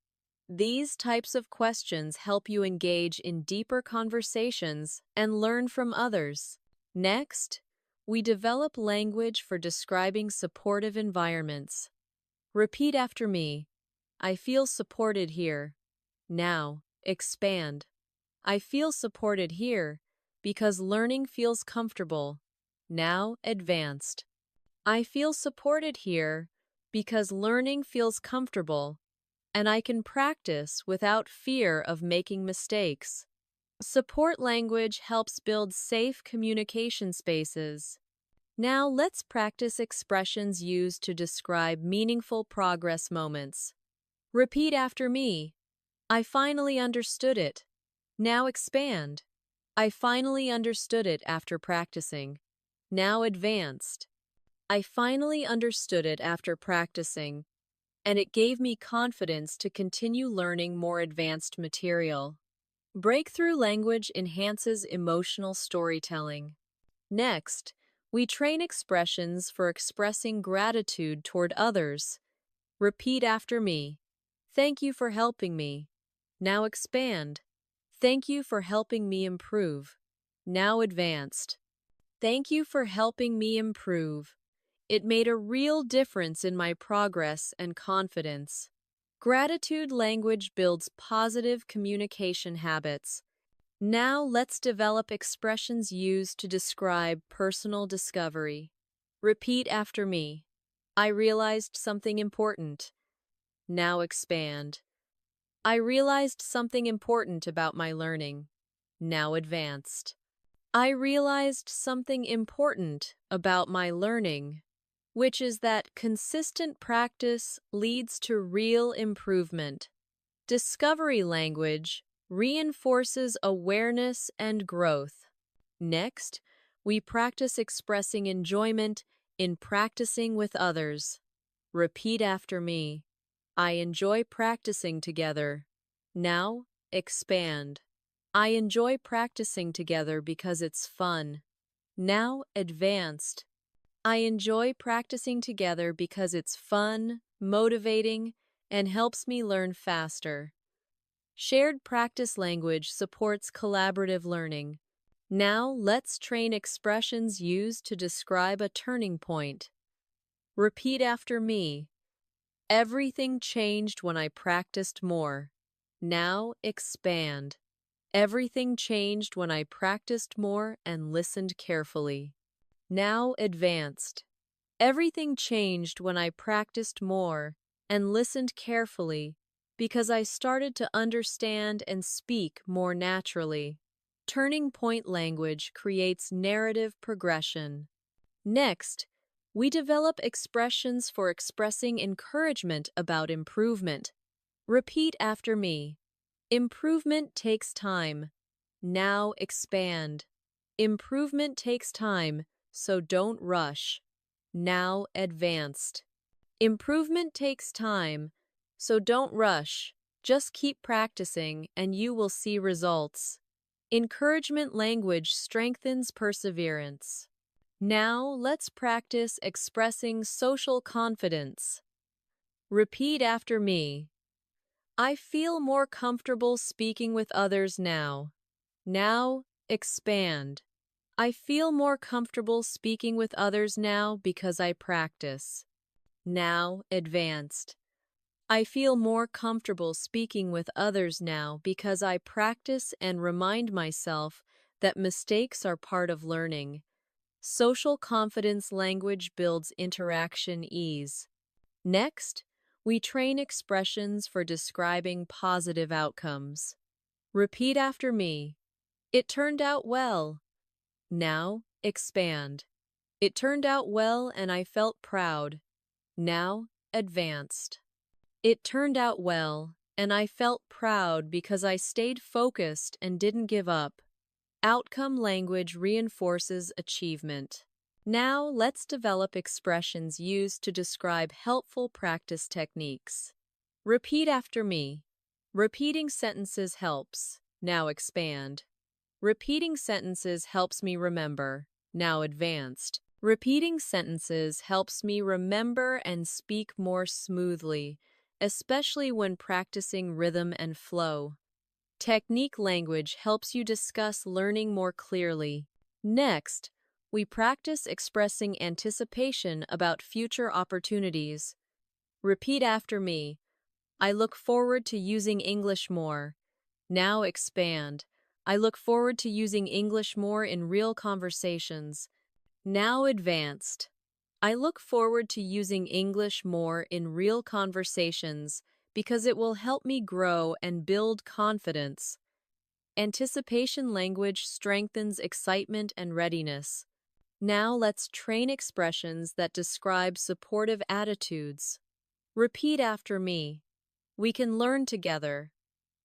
These types of questions help you engage in deeper conversations and learn from others. Next, we develop language for describing supportive environments. Repeat after me. I feel supported here. Now, expand. I feel supported here because learning feels comfortable. Now advanced. I feel supported here because learning feels comfortable and I can practice without fear of making mistakes. Support language helps build safe communication spaces. Now let's practice expressions used to describe meaningful progress moments. Repeat after me. I finally understood it. Now expand. I finally understood it after practicing. Now advanced. I finally understood it after practicing, and it gave me confidence to continue learning more advanced material. Breakthrough language enhances emotional storytelling. Next, we train expressions for expressing gratitude toward others. Repeat after me. Thank you for helping me. Now expand. Thank you for helping me improve. Now advanced. Thank you for helping me improve. It made a real difference in my progress and confidence. Gratitude language builds positive communication habits. Now let's develop expressions used to describe personal discovery. Repeat after me. I realized something important. Now expand. I realized something important about my learning. Now advanced. I realized something important about my learning, which is that consistent practice leads to real improvement. Discovery language reinforces awareness and growth. Next, we practice expressing enjoyment in practicing with others. Repeat after me. I enjoy practicing together. Now, expand. I enjoy practicing together because it's fun. Now, advanced. I enjoy practicing together because it's fun, motivating, and helps me learn faster. Shared practice language supports collaborative learning. Now, let's train expressions used to describe a turning point. Repeat after me. Everything changed when I practiced more. Now, expand. Everything changed when I practiced more and listened carefully. Now, advanced. Everything changed when I practiced more and listened carefully because I started to understand and speak more naturally. Turning point language creates narrative progression. Next, we develop expressions for expressing encouragement about improvement. Repeat after me. Improvement takes time. Now expand. Improvement takes time, so don't rush. Now advanced. Improvement takes time, so don't rush. Just keep practicing and you will see results. Encouragement language strengthens perseverance. Now let's practice expressing social confidence. Repeat after me. I feel more comfortable speaking with others now. Now, expand. I feel more comfortable speaking with others now because I practice. Now, advanced. I feel more comfortable speaking with others now because I practice and remind myself that mistakes are part of learning. Social confidence language builds interaction ease. Next, we train expressions for describing positive outcomes. Repeat after me. It turned out well. Now, expand. It turned out well and I felt proud. Now, advanced. It turned out well and I felt proud because I stayed focused and didn't give up. Outcome language reinforces achievement. Now, let's develop expressions used to describe helpful practice techniques. Repeat after me. Repeating sentences helps. Now expand. Repeating sentences helps me remember. Now advanced. Repeating sentences helps me remember and speak more smoothly, especially when practicing rhythm and flow. Technique language helps you discuss learning more clearly. Next, we practice expressing anticipation about future opportunities. Repeat after me. I look forward to using English more. Now expand. I look forward to using English more in real conversations. Now advanced. I look forward to using English more in real conversations because it will help me grow and build confidence. Anticipation language strengthens excitement and readiness. Now let's train expressions that describe supportive attitudes. Repeat after me. We can learn together.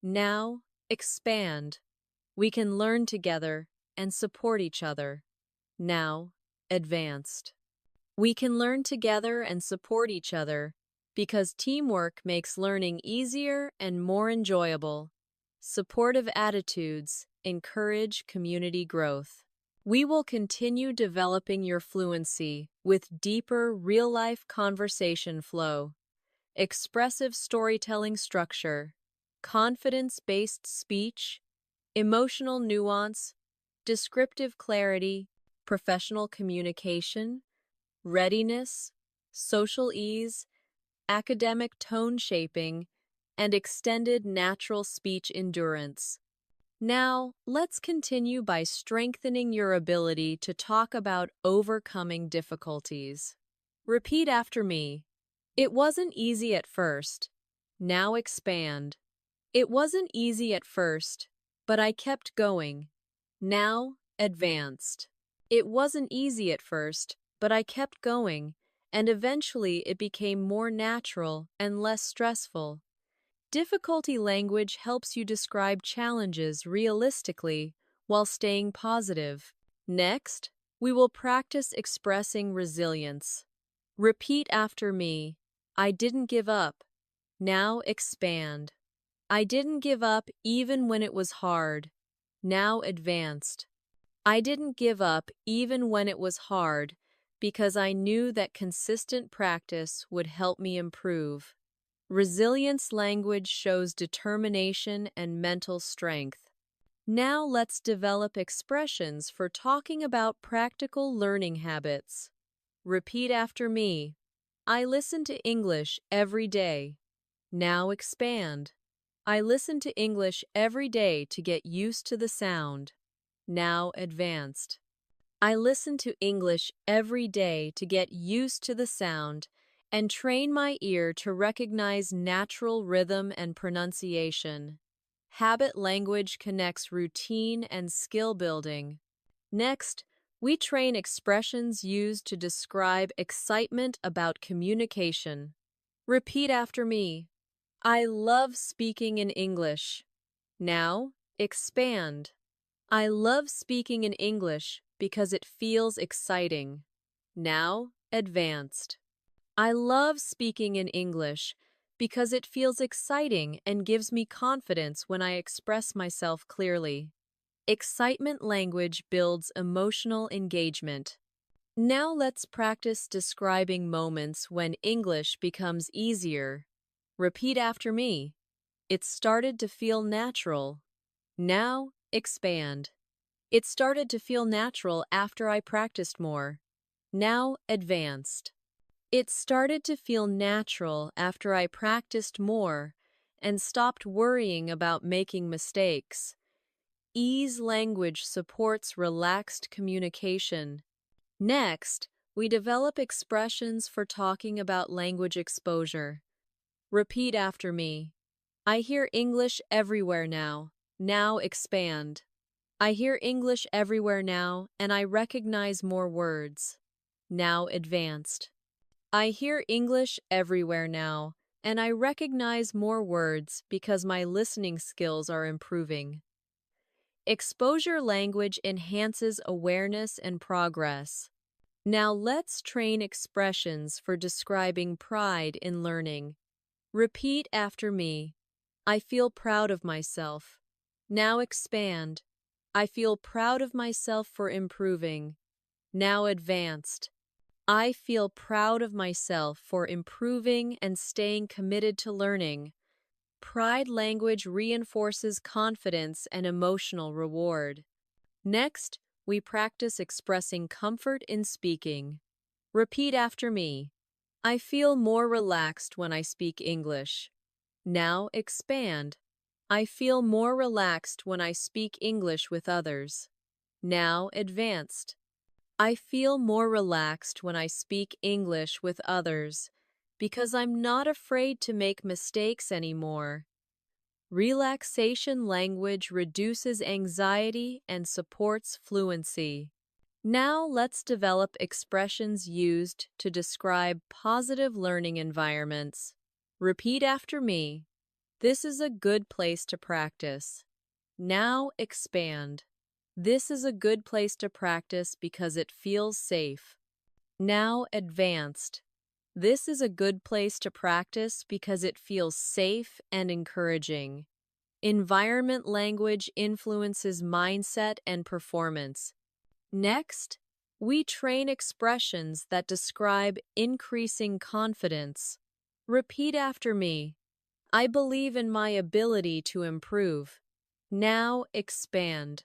Now, expand. We can learn together and support each other. Now, advanced. We can learn together and support each other because teamwork makes learning easier and more enjoyable. Supportive attitudes encourage community growth. We will continue developing your fluency with deeper real-life conversation flow, expressive storytelling structure, confidence-based speech, emotional nuance, descriptive clarity, professional communication, readiness, social ease, academic tone shaping, and extended natural speech endurance. Now, let's continue by strengthening your ability to talk about overcoming difficulties. Repeat after me. It wasn't easy at first. Now expand. It wasn't easy at first, but I kept going. Now, advanced. It wasn't easy at first, but I kept going, and eventually it became more natural and less stressful. Difficulty language helps you describe challenges realistically while staying positive. Next, we will practice expressing resilience. Repeat after me. I didn't give up. Now expand. I didn't give up even when it was hard. Now advanced. I didn't give up even when it was hard because I knew that consistent practice would help me improve. Resilience language shows determination and mental strength. Now let's develop expressions for talking about practical learning habits. Repeat after me. I listen to English every day. Now expand. I listen to English every day to get used to the sound. Now advanced. I listen to English every day to get used to the sound and train my ear to recognize natural rhythm and pronunciation. Habit language connects routine and skill building. Next, we train expressions used to describe excitement about communication. Repeat after me. I love speaking in English. Now, expand. I love speaking in English because it feels exciting. Now, advanced. I love speaking in English because it feels exciting and gives me confidence when I express myself clearly. Excitement language builds emotional engagement. Now let's practice describing moments when English becomes easier. Repeat after me. It started to feel natural. Now, expand. It started to feel natural after I practiced more. Now, advanced. It started to feel natural after I practiced more and stopped worrying about making mistakes. Ease language supports relaxed communication. Next, we develop expressions for talking about language exposure. Repeat after me. I hear English everywhere now. Now expand. I hear English everywhere now, and I recognize more words. Now advanced. I hear English everywhere now, and I recognize more words because my listening skills are improving. Exposure language enhances awareness and progress. Now let's train expressions for describing pride in learning. Repeat after me. I feel proud of myself. Now expand. I feel proud of myself for improving. Now advanced. I feel proud of myself for improving and staying committed to learning. Pride language reinforces confidence and emotional reward. Next, we practice expressing comfort in speaking. Repeat after me. I feel more relaxed when I speak English. Now expand. I feel more relaxed when I speak English with others. Now advanced. I feel more relaxed when I speak English with others because I'm not afraid to make mistakes anymore. Relaxation language reduces anxiety and supports fluency. Now let's develop expressions used to describe positive learning environments. Repeat after me. This is a good place to practice. Now expand. This is a good place to practice because it feels safe. Now advanced. This is a good place to practice because it feels safe and encouraging. Environment language influences mindset and performance. Next, we train expressions that describe increasing confidence. Repeat after me. I believe in my ability to improve. Now expand.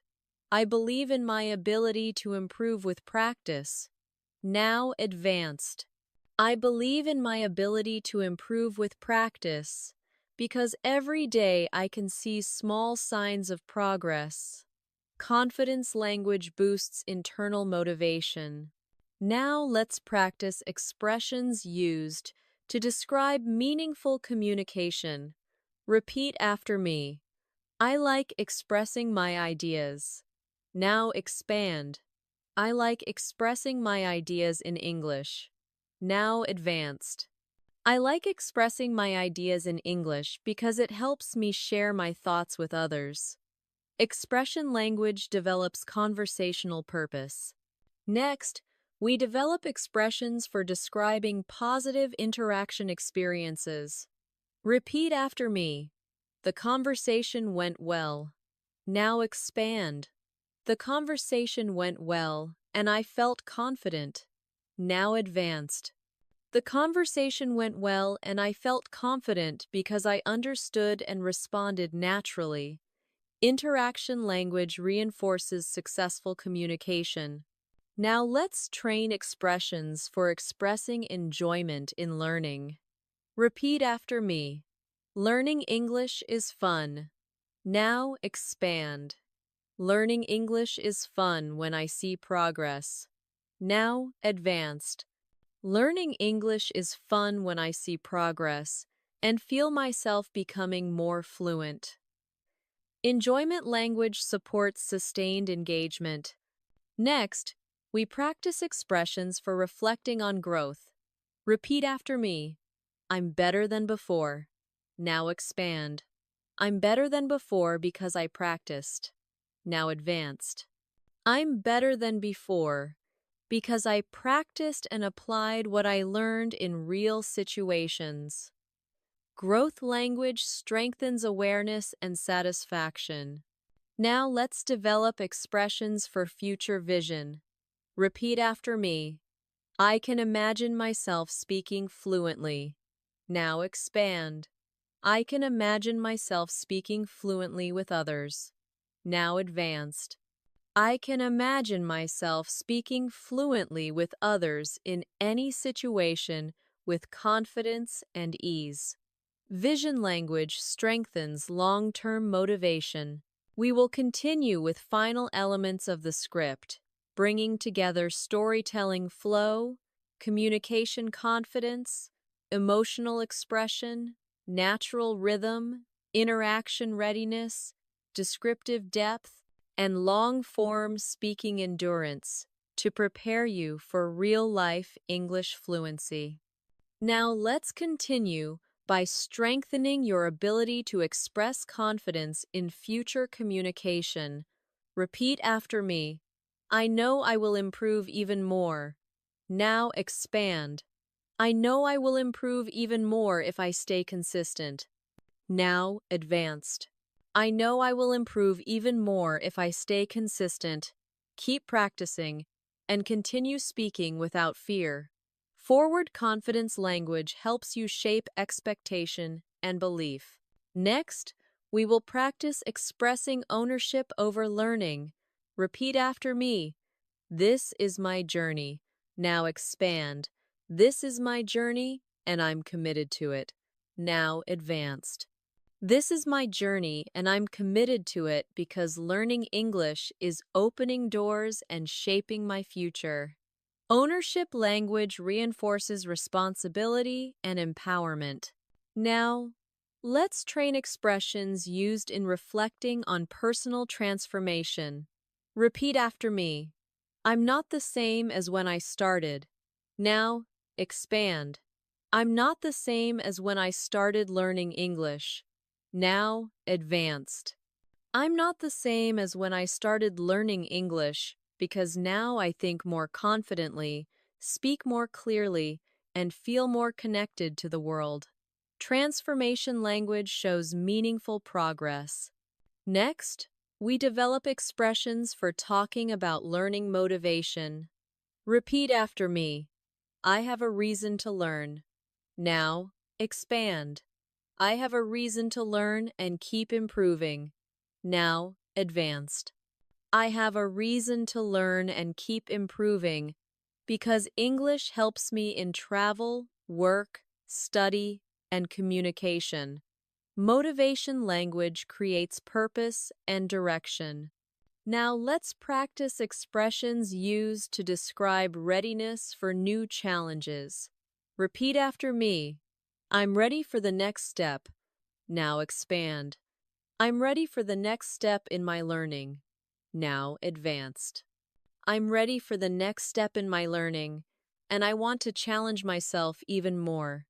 I believe in my ability to improve with practice. Now advanced. I believe in my ability to improve with practice because every day I can see small signs of progress. Confidence language boosts internal motivation. Now let's practice expressions used to describe meaningful communication. Repeat after me. I like expressing my ideas. Now expand. I like expressing my ideas in English. Now advanced. I like expressing my ideas in English because it helps me share my thoughts with others. Expression language develops conversational purpose. Next, we develop expressions for describing positive interaction experiences. Repeat after me. The conversation went well. Now expand. The conversation went well, and I felt confident. Now advanced. The conversation went well, and I felt confident because I understood and responded naturally. Interaction language reinforces successful communication. Now let's train expressions for expressing enjoyment in learning. Repeat after me. Learning English is fun. Now expand. Learning English is fun when I see progress. Now advanced. Learning English is fun when I see progress and feel myself becoming more fluent. Enjoyment language supports sustained engagement. Next, we practice expressions for reflecting on growth. Repeat after me. I'm better than before. Now expand. I'm better than before because I practiced. Now advanced. I'm better than before because I practiced and applied what I learned in real situations. Growth language strengthens awareness and satisfaction. Now let's develop expressions for future vision. Repeat after me. I can imagine myself speaking fluently. Now expand. I can imagine myself speaking fluently with others. Now advanced. I can imagine myself speaking fluently with others in any situation with confidence and ease. Vision language strengthens long-term motivation. We will continue with final elements of the script, bringing together storytelling flow, communication confidence, emotional expression, natural rhythm, interaction readiness, descriptive depth, and long-form speaking endurance to prepare you for real-life English fluency. Now let's continue by strengthening your ability to express confidence in future communication. Repeat after me. I know I will improve even more. Now expand. I know I will improve even more if I stay consistent. Now advanced. I know I will improve even more if I stay consistent, keep practicing, and continue speaking without fear. Forward confidence language helps you shape expectation and belief. Next, we will practice expressing ownership over learning. Repeat after me. This is my journey. Now expand. This is my journey, and I'm committed to it. Now advanced. This is my journey, and I'm committed to it because learning English is opening doors and shaping my future. Ownership language reinforces responsibility and empowerment. Now, let's train expressions used in reflecting on personal transformation. Repeat after me. I'm not the same as when I started. Now, expand. I'm not the same as when I started learning English. Now advanced. I'm not the same as when I started learning English because now I think more confidently, speak more clearly, and feel more connected to the world. Transformation language shows meaningful progress. Next, we develop expressions for talking about learning motivation. Repeat after me. I have a reason to learn. Now, expand. I have a reason to learn and keep improving. Now, advanced. I have a reason to learn and keep improving because English helps me in travel, work, study, and communication. Motivation language creates purpose and direction. Now let's practice expressions used to describe readiness for new challenges. Repeat after me. I'm ready for the next step. Now expand. I'm ready for the next step in my learning. Now advanced. I'm ready for the next step in my learning, and I want to challenge myself even more.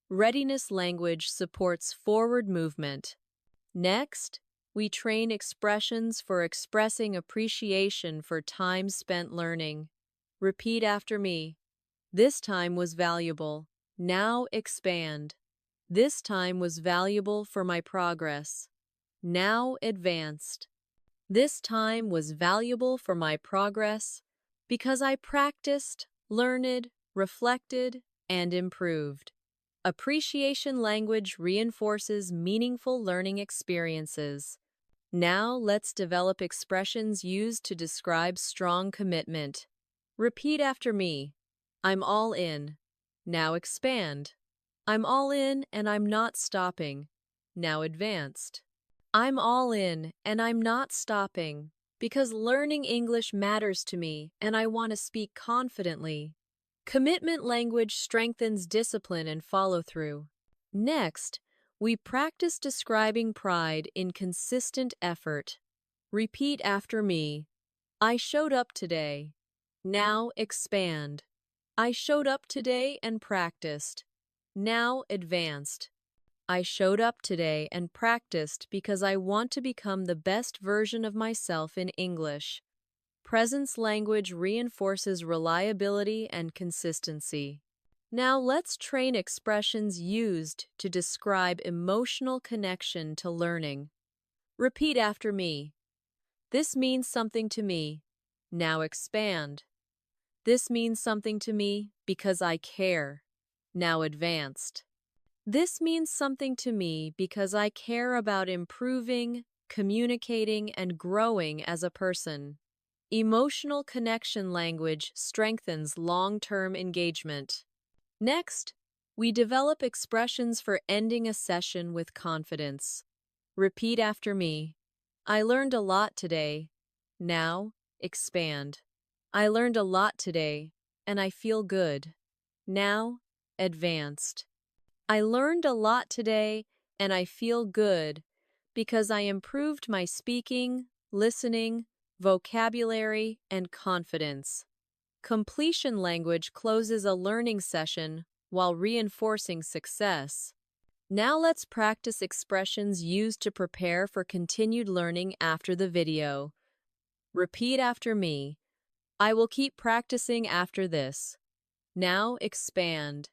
Readiness language supports forward movement. Next, we train expressions for expressing appreciation for time spent learning. Repeat after me. This time was valuable. Now expand. This time was valuable for my progress. Now advanced. This time was valuable for my progress because I practiced, learned, reflected, and improved. Appreciation language reinforces meaningful learning experiences. Now let's develop expressions used to describe strong commitment. Repeat after me. I'm all in. Now expand. I'm all in and I'm not stopping. Now advanced. I'm all in and I'm not stopping because learning English matters to me and I want to speak confidently. Commitment language strengthens discipline and follow-through. Next, we practice describing pride in consistent effort. Repeat after me. I showed up today. Now expand. I showed up today and practiced. Now advanced. I showed up today and practiced because I want to become the best version of myself in English. Presence language reinforces reliability and consistency. Now let's train expressions used to describe emotional connection to learning. Repeat after me. This means something to me. Now expand. This means something to me because I care. Now advanced. This means something to me because I care about improving, communicating, and growing as a person. Emotional connection language strengthens long-term engagement. Next, we develop expressions for ending a session with confidence. Repeat after me. I learned a lot today. Now, expand. I learned a lot today, and I feel good. Now, advanced. I learned a lot today, and I feel good because I improved my speaking, listening, vocabulary, and confidence. Completion language closes a learning session while reinforcing success. Now let's practice expressions used to prepare for continued learning after the video. Repeat after me. I will keep practicing after this. Now expand.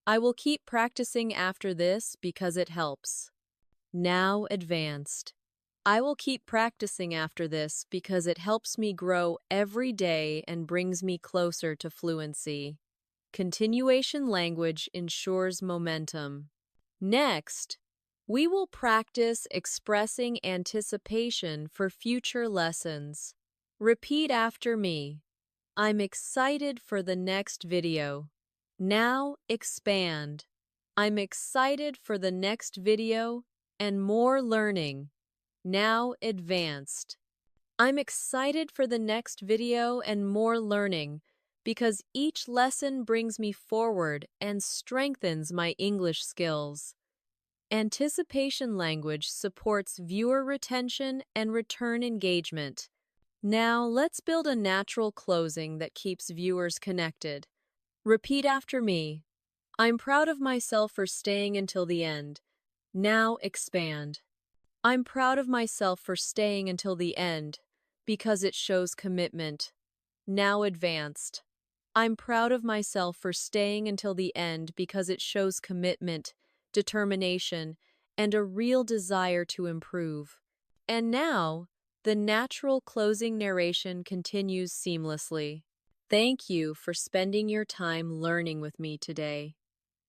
I will keep practicing after this because it helps. Now advanced. I will keep practicing after this because it helps me grow every day and brings me closer to fluency. Continuation language ensures momentum. Next, we will practice expressing anticipation for future lessons. Repeat after me. I'm excited for the next video. Now expand. I'm excited for the next video and more learning. Now advanced. I'm excited for the next video and more learning because each lesson brings me forward and strengthens my English skills. Anticipation language supports viewer retention and return engagement. Now let's build a natural closing that keeps viewers connected. Repeat after me. I'm proud of myself for staying until the end. Now expand. I'm proud of myself for staying until the end because it shows commitment. Now advanced. I'm proud of myself for staying until the end because it shows commitment, determination, and a real desire to improve. And now, the natural closing narration continues seamlessly. Thank you for spending your time learning with me today.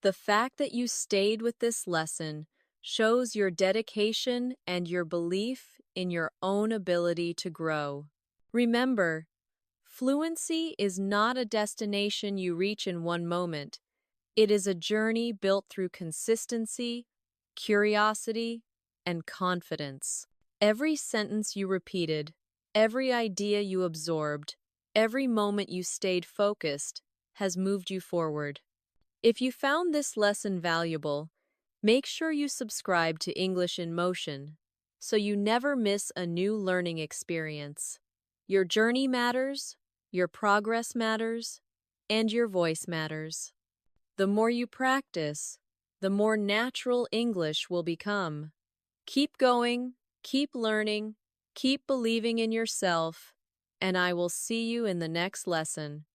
The fact that you stayed with this lesson shows your dedication and your belief in your own ability to grow. Remember, fluency is not a destination you reach in one moment. It is a journey built through consistency, curiosity, and confidence. Every sentence you repeated, every idea you absorbed, every moment you stayed focused has moved you forward. If you found this lesson valuable, make sure you subscribe to English in Motion so you never miss a new learning experience. Your journey matters, your progress matters, and your voice matters. The more you practice, the more natural English will become. Keep going, keep learning, keep believing in yourself, and I will see you in the next lesson.